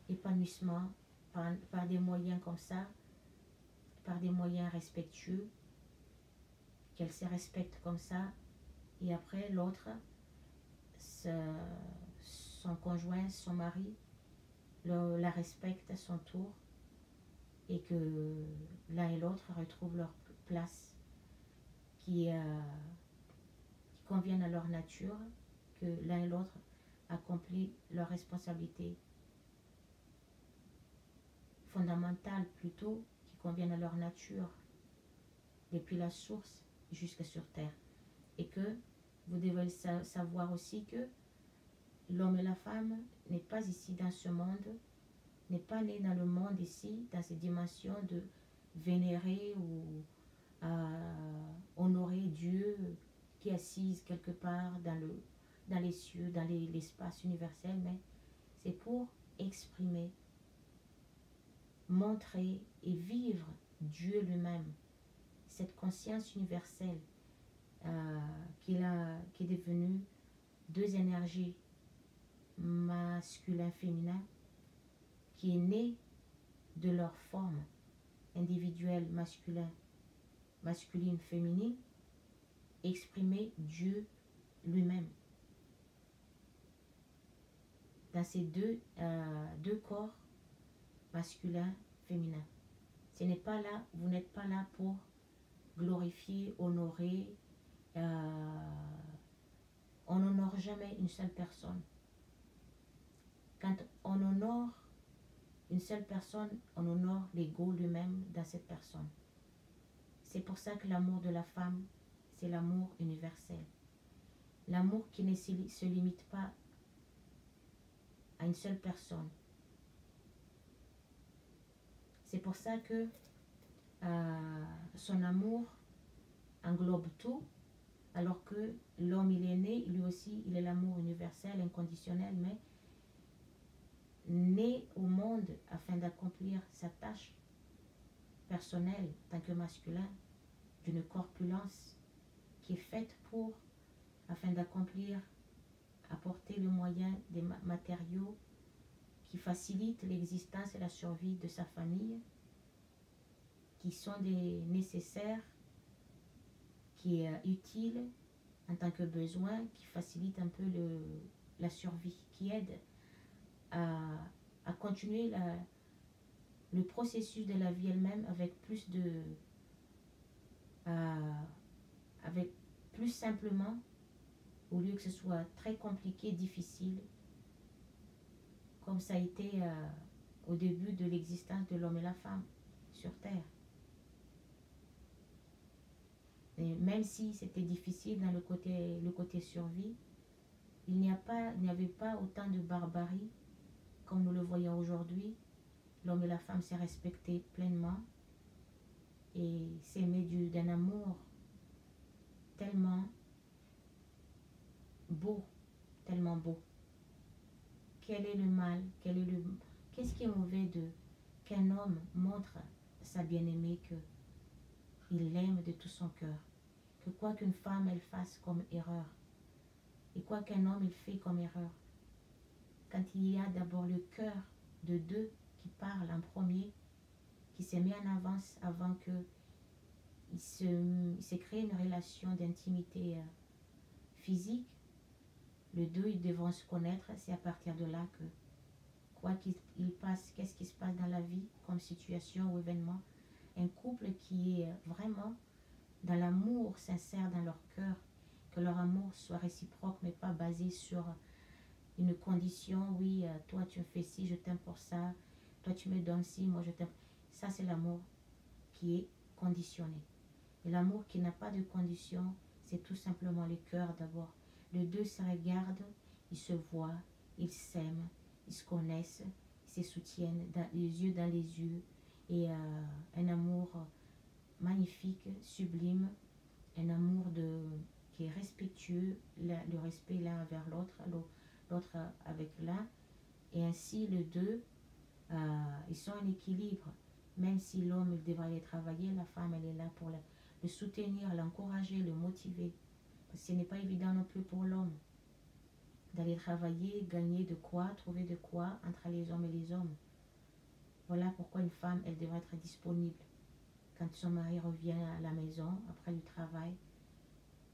épanouissement, par des moyens comme ça, par des moyens respectueux, qu'elle se respecte comme ça, et après l'autre, son conjoint, son mari, la respecte à son tour, et que l'un et l'autre retrouvent leur place qui conviennent à leur nature, que l'un et l'autre accomplissent leurs responsabilités fondamentales plutôt, qui conviennent à leur nature, depuis la source jusqu'à sur terre. Et que vous devez savoir aussi que l'homme et la femme n'est pas ici dans ce monde, n'est pas né dans le monde ici, dans ces dimensions de vénérer ou honorer Dieu qui est assise quelque part dans les cieux, dans l'espace universel, mais c'est pour exprimer, montrer et vivre Dieu lui-même, cette conscience universelle qui est devenue deux énergies masculin-féminin, qui est née de leur forme individuelle masculine, féminine, exprimer Dieu lui-même dans ces deux corps masculin, féminin. Ce n'est pas là, vous n'êtes pas là pour glorifier, honorer. On n'honore jamais une seule personne. Quand on honore une seule personne, on honore l'ego lui-même dans cette personne. C'est pour ça que l'amour de la femme, c'est l'amour universel. L'amour qui ne se limite pas à une seule personne. C'est pour ça que son amour englobe tout, alors que l'homme, il est né, lui aussi, il est l'amour universel, inconditionnel, mais né au monde afin d'accomplir sa tâche personnelle en tant que masculin, d'une corpulence qui est faite afin d'accomplir, apporter le moyen des matériaux qui facilitent l'existence et la survie de sa famille, qui sont des nécessaires, qui est utile en tant que besoin, qui facilite un peu la survie, qui aide à continuer le processus de la vie elle-même avec avec plus simplement, au lieu que ce soit très compliqué, difficile, comme ça a été au début de l'existence de l'homme et la femme sur Terre. Et même si c'était difficile dans le côté survie, il n'y avait pas autant de barbarie comme nous le voyons aujourd'hui. L'homme et la femme s'est respectés pleinement et s'aimaient d'un amour tellement beau, tellement beau. Quel est le mal, qu'est-ce qui est mauvais qu'un homme montre à sa bien-aimée qu'il l'aime de tout son cœur, que quoi qu'une femme elle fasse comme erreur, et quoi qu'un homme il fait comme erreur, quand il y a d'abord le cœur de deux qui parle en premier, qui se met en avance avant que il se crée une relation d'intimité physique, les deux ils devront se connaître, c'est à partir de là que quoi qu'il passe, qu'est-ce qui se passe dans la vie comme situation ou événement. Un couple qui est vraiment dans l'amour sincère dans leur cœur, que leur amour soit réciproque, mais pas basé sur une condition, oui, toi tu me fais ci, je t'aime pour ça, toi tu me donnes ci, moi je t'aime. Ça c'est l'amour qui est conditionné. Et l'amour qui n'a pas de condition, c'est tout simplement le cœur d'abord. Les deux se regardent, ils se voient, ils s'aiment, ils se connaissent, ils se soutiennent, les yeux dans les yeux. Et un amour magnifique, sublime, un amour qui est respectueux, le respect l'un envers l'autre, l'autre avec l'un. Et ainsi, les deux, ils sont en équilibre. Même si l'homme il devrait aller travailler, la femme, elle est là pour le soutenir, l'encourager, le motiver. Parce que ce n'est pas évident non plus pour l'homme d'aller travailler, gagner de quoi, trouver de quoi entre les hommes et les hommes. Voilà pourquoi une femme, elle devrait être disponible. Quand son mari revient à la maison, après le travail,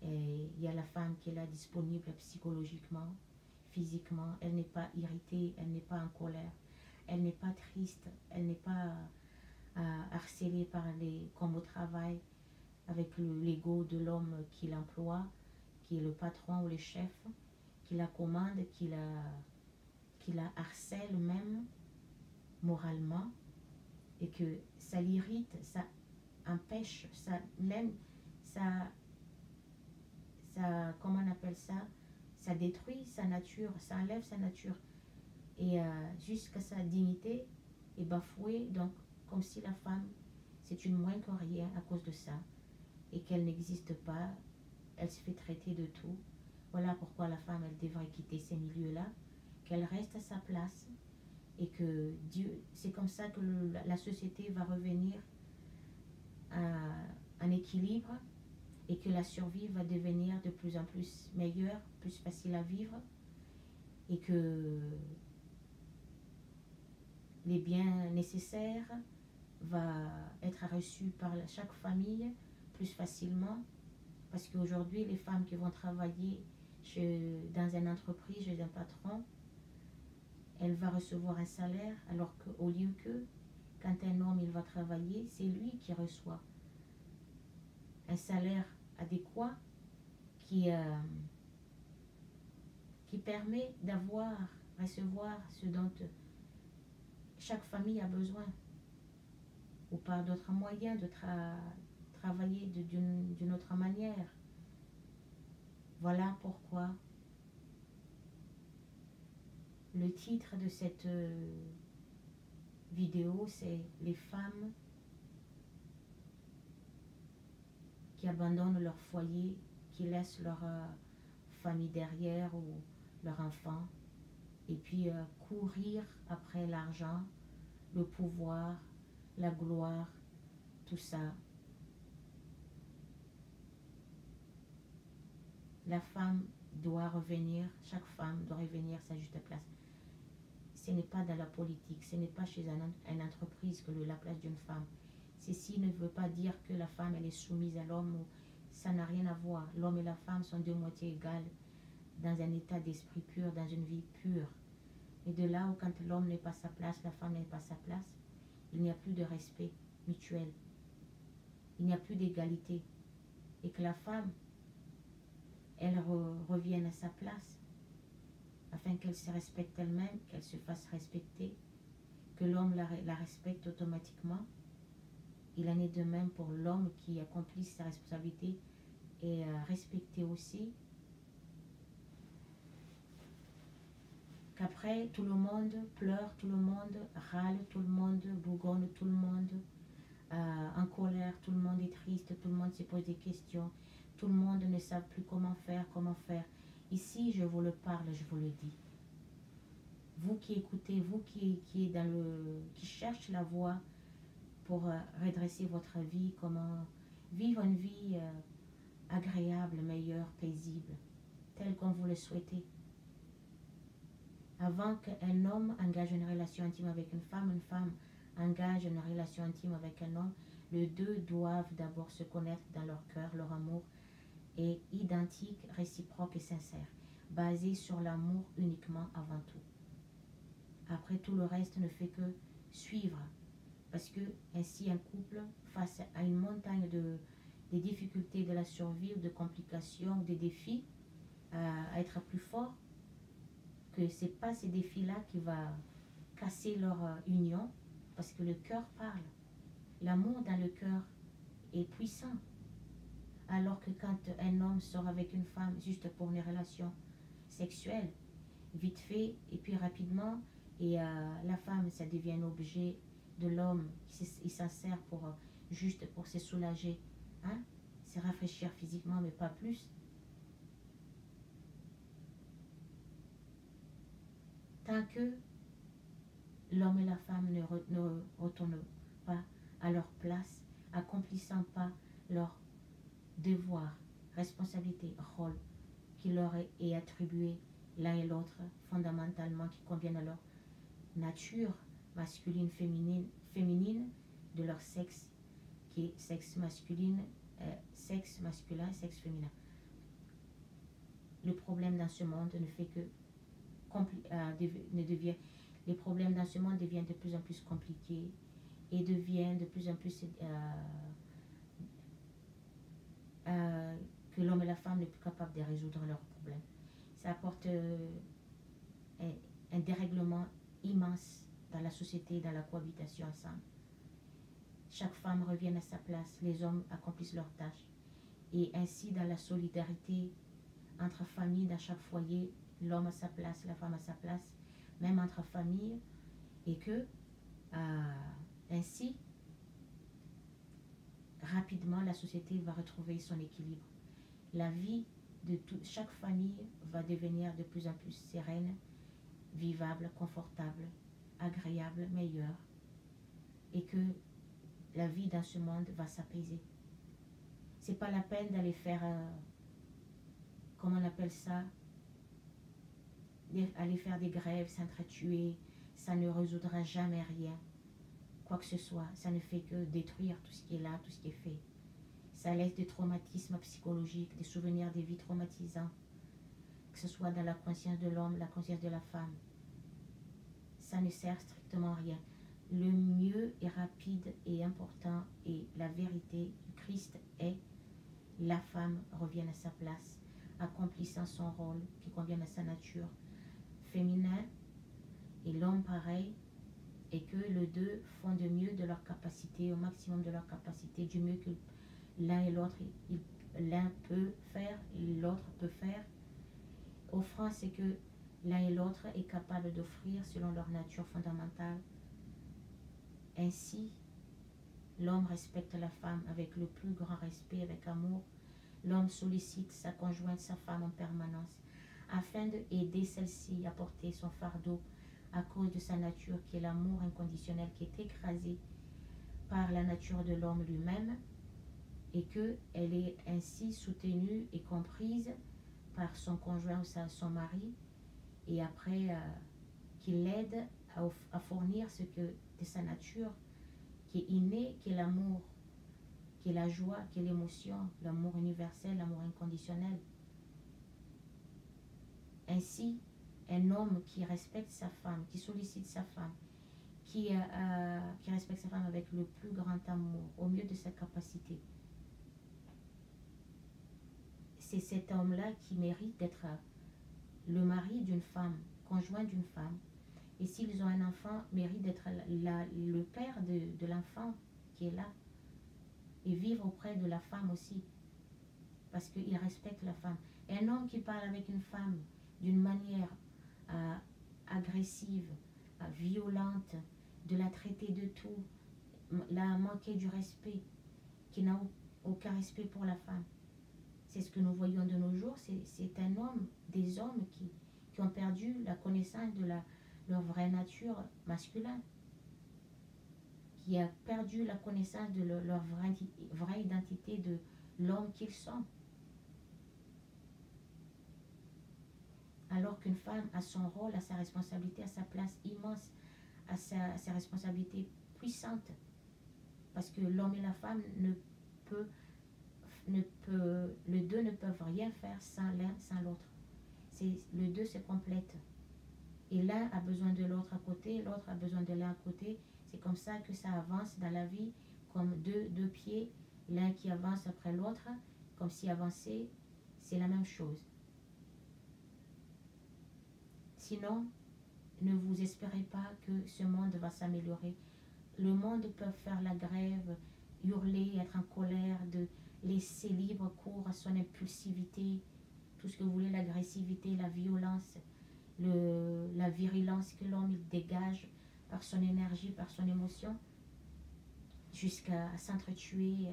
et il y a la femme qui est là disponible psychologiquement, physiquement. Elle n'est pas irritée, elle n'est pas en colère, elle n'est pas triste, elle n'est pas harcelée par comme au travail, avec l'ego de l'homme qui l'emploie, qui est le patron ou le chef, qui la commande, qui la harcèle même moralement, et que ça l'irrite, ça empêche, ça même, comment on appelle ça, ça détruit sa nature, ça enlève sa nature, et jusqu'à sa dignité est bafouée, donc comme si la femme, c'est une moins que rien à cause de ça, et qu'elle n'existe pas, elle se fait traiter de tout. Voilà pourquoi la femme, elle devrait quitter ces milieux-là, qu'elle reste à sa place, et que Dieu, c'est comme ça que la société va revenir en équilibre, et que la survie va devenir de plus en plus meilleure, plus facile à vivre, et que les biens nécessaires va être reçus par chaque famille plus facilement, parce qu'aujourd'hui les femmes qui vont travailler dans une entreprise, chez un patron, elle va recevoir un salaire, alors qu'au lieu que quand un homme il va travailler, c'est lui qui reçoit un salaire adéquat qui permet recevoir ce dont chaque famille a besoin, ou par d'autres moyens de travailler d'une autre manière. Voilà pourquoi le titre de cette vidéo, c'est les femmes qui abandonnent leur foyer, qui laissent leur famille derrière ou leur enfant, et puis courir après l'argent, le pouvoir, la gloire, tout ça. La femme doit revenir, chaque femme doit revenir à sa juste place. Ce n'est pas dans la politique, ce n'est pas chez une entreprise que la place d'une femme. Ceci ne veut pas dire que la femme elle est soumise à l'homme, ça n'a rien à voir. L'homme et la femme sont deux moitiés égales, dans un état d'esprit pur, dans une vie pure. Et de là où quand l'homme n'est pas à sa place, la femme n'est pas à sa place, il n'y a plus de respect mutuel, il n'y a plus d'égalité. Et que la femme, elle revienne à sa place, afin qu'elle se respecte elle-même, qu'elle se fasse respecter, que l'homme la respecte automatiquement. Il en est de même pour l'homme qui accomplit sa responsabilité et respecté aussi. Qu'après, tout le monde pleure, tout le monde râle, tout le monde bougonne, tout le monde en colère, tout le monde est triste, tout le monde se pose des questions, tout le monde ne sait plus comment faire, comment faire. Ici, je vous le parle, je vous le dis. Vous qui écoutez, vous qui cherche la voie pour redresser votre vie, comment vivre une vie agréable, meilleure, paisible, telle qu'on vous le souhaitez. Avant qu'un homme engage une relation intime avec une femme engage une relation intime avec un homme, les deux doivent d'abord se connaître dans leur cœur, leur amour est identique, réciproque et sincère, basé sur l'amour uniquement avant tout. Après, tout le reste ne fait que suivre. Parce que ainsi, un couple, face à une montagne des difficultés de la survie, ou de complications, ou des défis, à être plus fort, que ce n'est pas ces défis-là qui va casser leur union, parce que le cœur parle. L'amour dans le cœur est puissant. Alors que quand un homme sort avec une femme juste pour une relation sexuelle, vite fait, et puis rapidement, et la femme, ça devient un objet de l'homme, il s'en sert pour, juste pour se soulager, hein? Se rafraîchir physiquement, mais pas plus. Tant que l'homme et la femme ne retournent pas à leur place, accomplissant pas leur devoir, responsabilité, rôle qui leur est attribué l'un et l'autre fondamentalement, qui conviennent à leur nature masculine, féminine de leur sexe, qui est sexe masculin, sexe féminin. Le problème dans ce monde ne fait que les problèmes dans ce monde deviennent de plus en plus compliqués et deviennent de plus en plus que l'homme et la femme n'est plus capable de résoudre leurs problèmes. Ça apporte un dérèglement immense dans la société, dans la cohabitation ensemble. Chaque femme revient à sa place, les hommes accomplissent leurs tâches. Et ainsi, dans la solidarité entre familles, dans chaque foyer, l'homme a sa place, la femme a sa place, même entre familles, et que ainsi, rapidement, la société va retrouver son équilibre. La vie de chaque famille va devenir de plus en plus sereine, vivable, confortable, agréable, meilleure, et que la vie dans ce monde va s'apaiser. C'est pas la peine d'aller faire, comment on appelle ça, aller faire des grèves, s'entretuer, ça ne résoudra jamais rien. Quoi que ce soit, ça ne fait que détruire tout ce qui est là, tout ce qui est fait. Ça laisse des traumatismes psychologiques, des souvenirs des vies traumatisantes, que ce soit dans la conscience de l'homme, la conscience de la femme. Ça ne sert strictement à rien. Le mieux est rapide et important, et la vérité du Christ est: la femme revient à sa place, accomplissant son rôle qui convient à sa nature féminin, et l'homme pareil, et que les deux font de mieux de leur capacité, au maximum de leur capacité, du mieux que l'un et l'autre, l'un peut faire, l'autre peut faire, offrant ce que l'un et l'autre est capable d'offrir selon leur nature fondamentale. Ainsi, l'homme respecte la femme avec le plus grand respect, avec amour. L'homme sollicite sa conjointe, sa femme en permanence, afin d'aider celle-ci à porter son fardeau à cause de sa nature qui est l'amour inconditionnel, qui est écrasé par la nature de l'homme lui-même, et qu'elle est ainsi soutenue et comprise par son conjoint ou son mari, et après qu'il l'aide à fournir ce que de sa nature qui est inné, qui est l'amour, qui est la joie, qui est l'émotion, l'amour universel, l'amour inconditionnel. Ainsi, un homme qui respecte sa femme, qui sollicite sa femme, qui respecte sa femme avec le plus grand amour, au mieux de sa capacité, c'est cet homme-là qui mérite d'être le mari d'une femme, conjoint d'une femme. Et s'ils ont un enfant, mérite d'être le père de l'enfant qui est là, et vivre auprès de la femme aussi, parce qu'il respecte la femme. Et un homme qui parle avec une femme d'une manière agressive, violente, de la traiter de tout, la manquer du respect, qui n'a aucun respect pour la femme. C'est ce que nous voyons de nos jours, c'est un homme, des hommes qui ont perdu la connaissance de leur vraie nature masculine, qui a perdu la connaissance de leur vraie identité, de l'homme qu'ils sont. Alors qu'une femme a son rôle, a sa responsabilité, a sa place immense, a sa responsabilité puissante. Parce que l'homme et la femme les deux ne peuvent rien faire sans l'un, sans l'autre. Les deux se complètent. Et l'un a besoin de l'autre à côté, l'autre a besoin de l'un à côté. C'est comme ça que ça avance dans la vie, comme deux pieds, l'un qui avance après l'autre, comme si avancer, c'est la même chose. Sinon, ne vous espérez pas que ce monde va s'améliorer. Le monde peut faire la grève, hurler, être en colère, de laisser libre cours à son impulsivité, tout ce que vous voulez, l'agressivité, la violence, la virulence que l'homme dégage par son énergie, par son émotion, jusqu'à s'entretuer,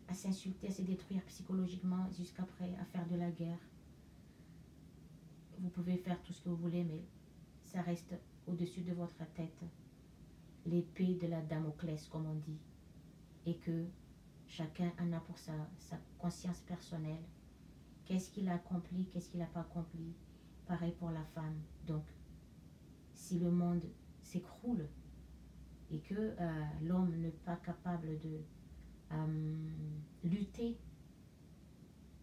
à s'insulter, à se détruire psychologiquement, jusqu'après à faire de la guerre. Vous pouvez faire tout ce que vous voulez, mais ça reste au-dessus de votre tête, l'épée de la Damoclès, comme on dit, et que chacun en a pour sa conscience personnelle. Qu'est-ce qu'il a accompli, qu'est-ce qu'il n'a pas accompli. Pareil pour la femme. Donc, si le monde s'écroule et que l'homme n'est pas capable de lutter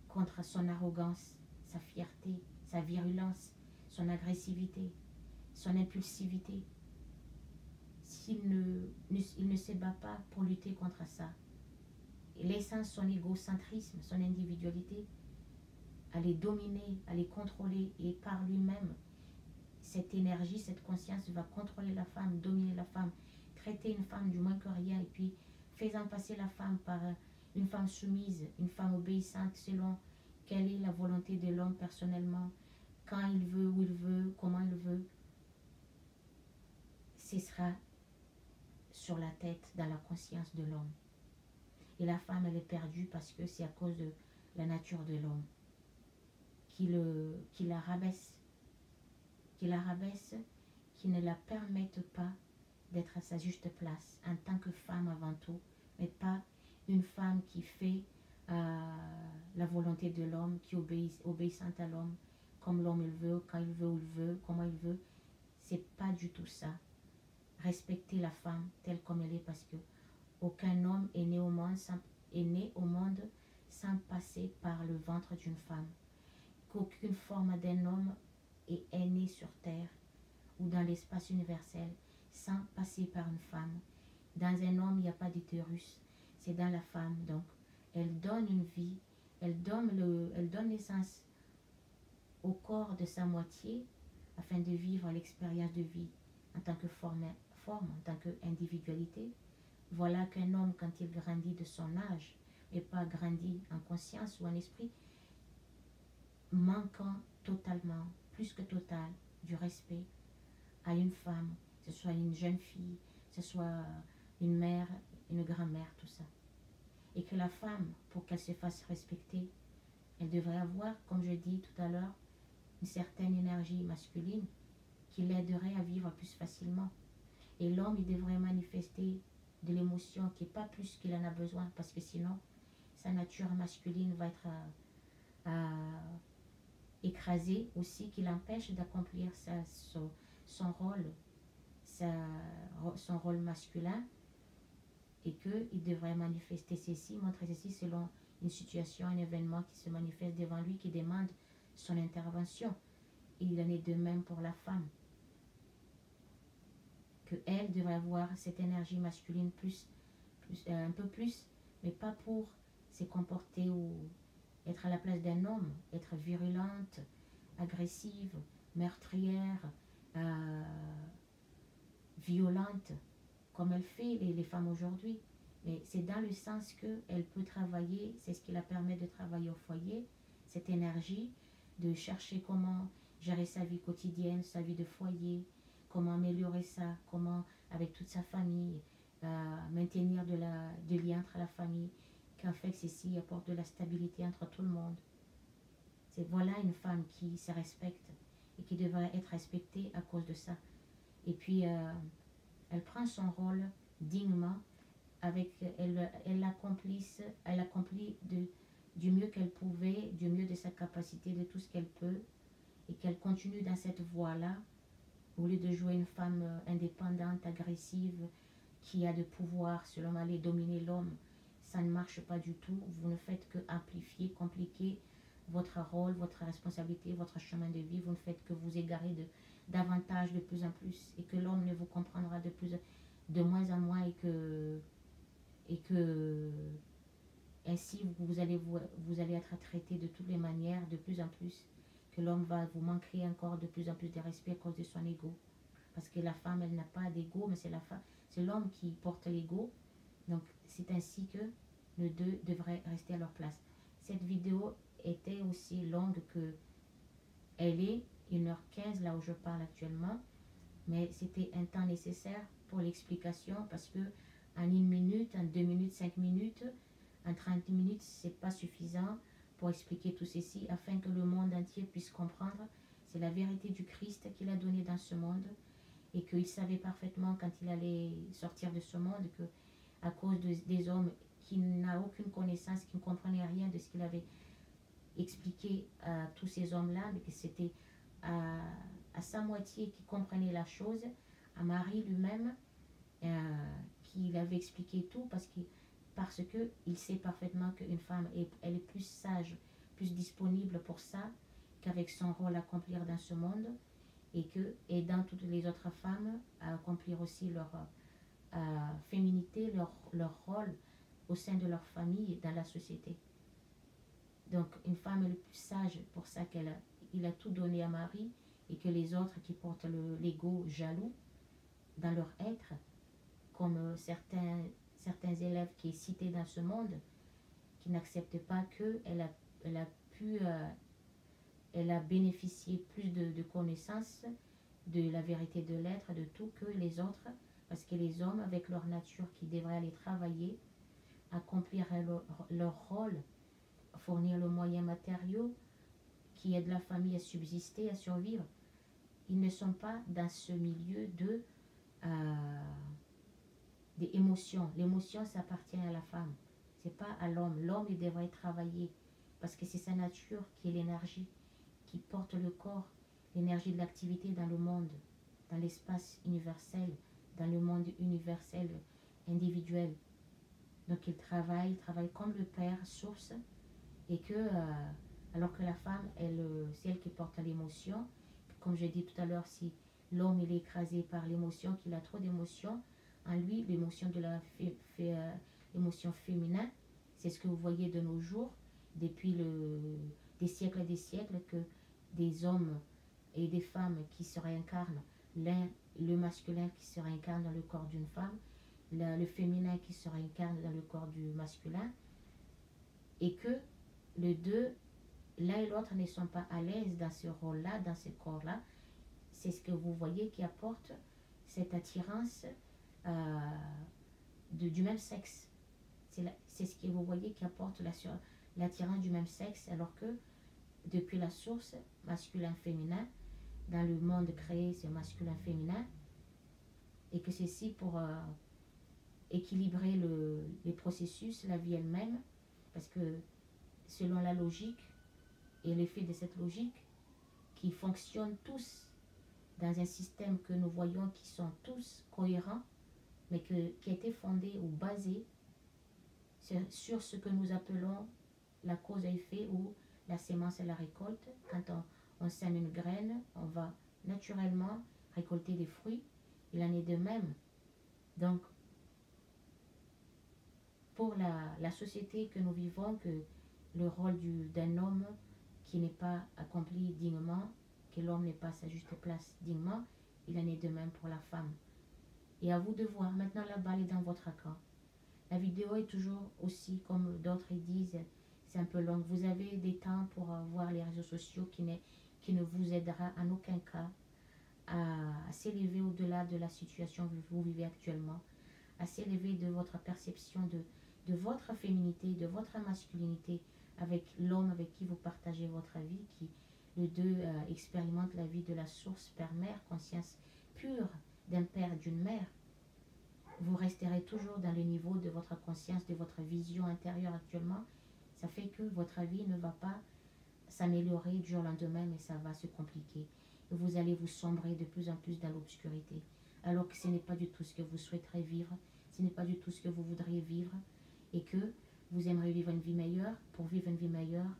contre son arrogance, sa fierté, sa virulence, son agressivité, son impulsivité, s'il ne se bat pas pour lutter contre ça, laissant son égocentrisme, son individualité, à les dominer, à les contrôler, et par lui-même, cette énergie, cette conscience va contrôler la femme, dominer la femme, traiter une femme du moins que rien, et puis faisant passer la femme par une femme soumise, une femme obéissante selon quelle est la volonté de l'homme personnellement, quand il veut, où il veut, comment il veut. Ce sera sur la tête, dans la conscience de l'homme. Et la femme, elle est perdue parce que c'est à cause de la nature de l'homme qui la rabaisse, qui ne la permettent pas d'être à sa juste place en tant que femme avant tout, mais pas une femme qui fait la volonté de l'homme, qui obéissante à l'homme, comme l'homme il veut, quand il veut, où il veut, comment il veut. C'est pas du tout ça. Respecter la femme telle comme elle est, parce que aucun homme est né au monde sans passer par le ventre d'une femme. Qu'aucune forme d'un homme est née sur terre ou dans l'espace universel sans passer par une femme. Dans un homme, il n'y a pas d'utérus, c'est dans la femme. Donc, elle donne une vie, elle donne naissance au corps de sa moitié afin de vivre l'expérience de vie en tant que forme, en tant qu'individualité. Voilà qu'un homme, quand il grandit de son âge, et pas grandit en conscience ou en esprit, manquant totalement, plus que total, du respect à une femme, que ce soit une jeune fille, que ce soit une mère, une grand-mère, tout ça. Et que la femme, pour qu'elle se fasse respecter, elle devrait avoir, comme je dis tout à l'heure, une certaine énergie masculine qui l'aiderait à vivre plus facilement. Et l'homme, il devrait manifester de l'émotion qui n'est pas plus qu'il en a besoin, parce que sinon, sa nature masculine va être écrasée aussi, qui l'empêche d'accomplir son rôle masculin, et qu'il devrait manifester ceci, montrer ceci selon une situation, un événement qui se manifeste devant lui, qui demande son intervention. Et il en est de même pour la femme, qu'elle devrait avoir cette énergie masculine un peu plus, mais pas pour se comporter ou être à la place d'un homme, être virulente, agressive, meurtrière, violente, comme elle fait les femmes aujourd'hui. Mais c'est dans le sens qu'elle peut travailler, c'est ce qui la permet de travailler au foyer, cette énergie, de chercher comment gérer sa vie quotidienne, sa vie de foyer, comment améliorer ça, comment avec toute sa famille, maintenir du lien entre la famille, qu'en fait ceci apporte de la stabilité entre tout le monde. Voilà une femme qui se respecte et qui devrait être respectée à cause de ça. Et puis elle prend son rôle dignement, elle accomplit du mieux qu'elle pouvait, du mieux de sa capacité, de tout ce qu'elle peut, et qu'elle continue dans cette voie-là, au lieu de jouer une femme indépendante, agressive, qui a de pouvoir, selon aller dominer l'homme. Ça ne marche pas du tout. Vous ne faites que amplifier, compliquer votre rôle, votre responsabilité, votre chemin de vie. Vous ne faites que vous égarer davantage de plus en plus et que l'homme ne vous comprendra de moins en moins et que ainsi vous allez être traité de toutes les manières de plus en plus, que l'homme va vous manquer encore de plus en plus de respect à cause de son ego. Parce que la femme, elle n'a pas d'ego, mais c'est l'homme qui porte l'ego. Donc c'est ainsi que les deux devraient rester à leur place. Cette vidéo était aussi longue que elle est 1h15 là où je parle actuellement, mais c'était un temps nécessaire pour l'explication parce que en 1 minute, en 2 minutes, 5 minutes, en 30 minutes, c'est pas suffisant pour expliquer tout ceci afin que le monde entier puisse comprendre. C'est la vérité du Christ qu'il a donnée dans ce monde et qu'il savait parfaitement quand il allait sortir de ce monde que à cause des hommes qui n'ont aucune connaissance, qui ne comprenaient rien de ce qu'il avait expliqué à tous ces hommes-là, mais que c'était à sa moitié qui comprenait la chose, à Marie lui-même, qu'il avait expliqué tout parce que il sait parfaitement qu'une femme, elle est plus sage, plus disponible pour ça qu'avec son rôle à accomplir dans ce monde et que aidant toutes les autres femmes à accomplir aussi leur féminité, leur rôle au sein de leur famille et dans la société. Donc une femme est le plus sage pour ça il a tout donné à Marie et que les autres qui portent l'ego jaloux dans leur être, comme certains élèves qui est cité dans ce monde, qui n'acceptent pas elle a bénéficié plus de connaissances de la vérité de l'être, de tout que les autres, parce que les hommes avec leur nature qui devraient aller travailler, accomplir leur rôle, fournir le moyen matériau qui aide la famille à subsister, à survivre, ils ne sont pas dans ce milieu des émotions. L'émotion, ça appartient à la femme. C'est pas à l'homme. L'homme, il devrait travailler parce que c'est sa nature qui est l'énergie, qui porte le corps, l'énergie de l'activité dans le monde, dans l'espace universel, dans le monde universel, individuel. Donc il travaille comme le Père, source, et que, alors que la femme, c'est elle qui porte l'émotion. Comme j'ai dit tout à l'heure, si l'homme il est écrasé par l'émotion, qu'il a trop d'émotions, en lui, l'émotion l'émotion féminin, c'est ce que vous voyez de nos jours, depuis des siècles et des siècles, que des hommes et des femmes qui se réincarnent, le masculin qui se réincarne dans le corps d'une femme, le féminin qui se réincarne dans le corps du masculin, et que les deux, l'un et l'autre ne sont pas à l'aise dans ce rôle-là, dans ce corps-là. C'est ce que vous voyez qui apporte cette attirance du même sexe. C'est ce que vous voyez qui apporte l'attirance du même sexe, alors que depuis la source masculin-féminin, dans le monde créé, c'est masculin-féminin, et que ceci pour équilibrer les processus, la vie elle-même, parce que selon la logique et l'effet de cette logique, qui fonctionnent tous dans un système que nous voyons qui sont tous cohérents, mais qui a été fondé ou basé sur ce que nous appelons la cause à effet ou la sémence et la récolte. Quand on sème une graine, on va naturellement récolter des fruits. Il en est de même. Donc, pour la société que nous vivons, que le rôle d'un homme qui n'est pas accompli dignement, que l'homme n'est pas à sa juste place dignement, il en est de même pour la femme. Et à vous de voir. Maintenant, la balle est dans votre camp. La vidéo est toujours aussi, comme d'autres disent, c'est un peu long. Vous avez des temps pour voir les réseaux sociaux qui ne vous aidera en aucun cas à s'élever au-delà de la situation que vous vivez actuellement, à s'élever de votre perception de votre féminité, de votre masculinité avec l'homme avec qui vous partagez votre vie, qui les deux expérimentent la vie de la source père-mère, conscience pure d'un père et d'une mère. Vous resterez toujours dans le niveau de votre conscience, de votre vision intérieure actuellement. Ça fait que votre vie ne va pas s'améliorer du jour au lendemain, mais ça va se compliquer. Et vous allez vous sombrer de plus en plus dans l'obscurité. Alors que ce n'est pas du tout ce que vous souhaiterez vivre, ce n'est pas du tout ce que vous voudriez vivre, et que vous aimeriez vivre une vie meilleure. Pour vivre une vie meilleure,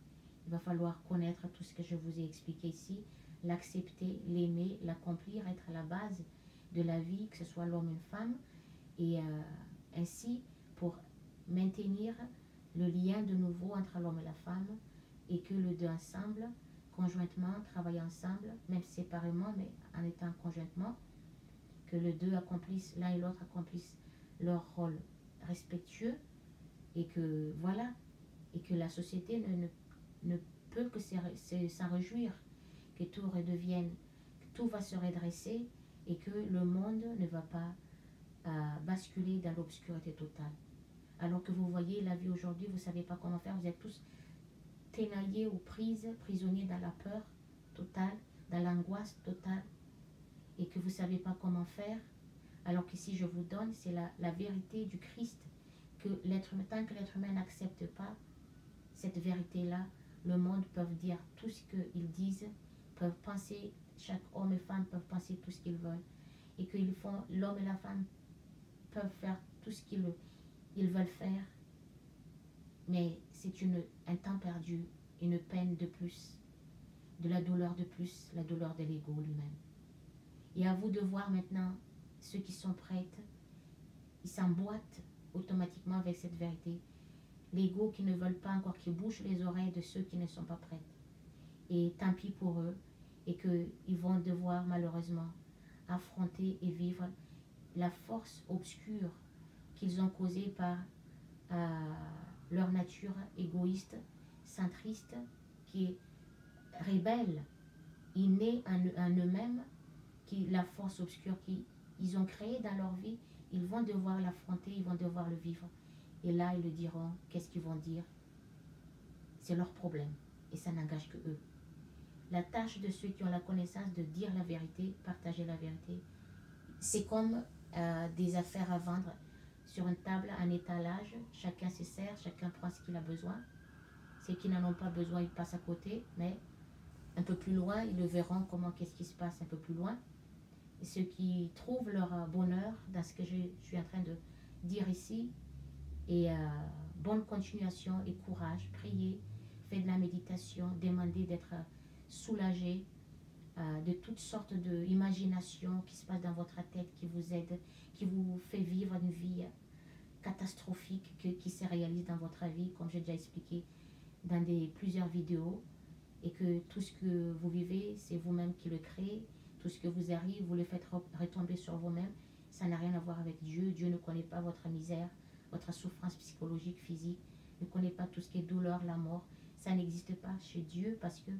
Il va falloir connaître tout ce que je vous ai expliqué ici, l'accepter, l'aimer, l'accomplir, être à la base de la vie, que ce soit l'homme ou une femme, et ainsi pour maintenir le lien de nouveau entre l'homme et la femme, et que les deux ensemble, conjointement, travaillent ensemble, même séparément, mais en étant conjointement, que les deux accomplissent, l'un et l'autre accomplissent leur rôle respectueux, et que voilà, et que la société ne peut que s'en réjouir, que tout redevienne, que tout va se redresser, et que le monde ne va pas basculer dans l'obscurité totale. Alors que vous voyez la vie aujourd'hui, vous ne savez pas comment faire, vous êtes tous ténaillés ou prisonniers dans la peur totale, dans l'angoisse totale, et que vous ne savez pas comment faire, alors qu'ici je vous donne, c'est la vérité du Christ, que tant que l'être humain n'accepte pas cette vérité-là, le monde peut dire tout ce qu'ils disent, peuvent penser, chaque homme et femme peuvent penser tout ce qu'ils veulent, et que l'homme et la femme peuvent faire tout ce qu'ils veulent faire, mais c'est un temps perdu, une peine de plus, de la douleur de plus, la douleur de l'ego lui-même. Et à vous de voir maintenant, ceux qui sont prêts, ils s'emboîtent automatiquement avec cette vérité. L'ego qui ne veulent pas encore, qui bouche les oreilles de ceux qui ne sont pas prêts. Et tant pis pour eux, et qu'ils vont devoir malheureusement affronter et vivre la force obscure qu'ils ont causée par leur nature égoïste, centriste, qui est rebelle, innée en eux-mêmes, la force obscure qu'ils ont créée dans leur vie, ils vont devoir l'affronter, ils vont devoir le vivre. Et là, ils le diront, qu'est-ce qu'ils vont dire? C'est leur problème, et ça n'engage que eux. La tâche de ceux qui ont la connaissance de dire la vérité, partager la vérité, c'est comme des affaires à vendre sur une table, un étalage, chacun se sert, chacun prend ce qu'il a besoin. Ceux qui n'en ont pas besoin, ils passent à côté, mais un peu plus loin, ils le verront qu'est-ce qui se passe un peu plus loin. Et ceux qui trouvent leur bonheur dans ce que je suis en train de dire ici, et bonne continuation et courage, priez, faites de la méditation, demandez d'être soulagé de toutes sortes d'imaginations qui se passent dans votre tête, qui vous aident, qui vous fait vivre une vie catastrophique qui se réalise dans votre vie, comme j'ai déjà expliqué dans plusieurs vidéos, et que tout ce que vous vivez, c'est vous-même qui le créez, tout ce que vous arrive, vous le faites retomber sur vous-même, ça n'a rien à voir avec Dieu. Dieu ne connaît pas votre misère, votre souffrance psychologique, physique, ne connaît pas tout ce qui est douleur, la mort, ça n'existe pas chez Dieu, parce que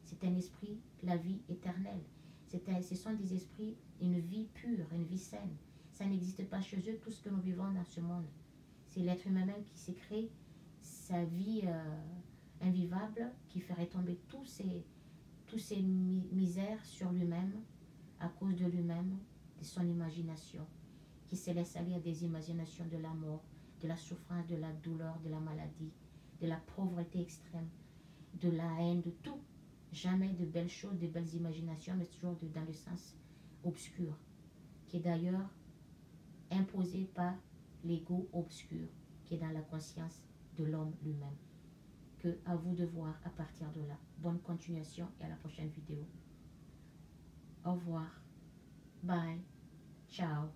c'est un esprit, la vie éternelle. Ce sont des esprits, une vie pure, une vie saine. Ça n'existe pas chez eux, tout ce que nous vivons dans ce monde. C'est l'être humain même qui s'est créé sa vie invivable, qui ferait tomber tous ces misères sur lui-même, à cause de lui-même, de son imagination, qui se laisse aller à des imaginations de la mort, de la souffrance, de la douleur, de la maladie, de la pauvreté extrême, de la haine, de tout. Jamais de belles choses, de belles imaginations, mais toujours dans le sens obscur, qui est d'ailleurs imposé par l'ego obscur, qui est dans la conscience de l'homme lui-même. Que à vous de voir à partir de là. Bonne continuation et à la prochaine vidéo. Au revoir. Bye. Ciao.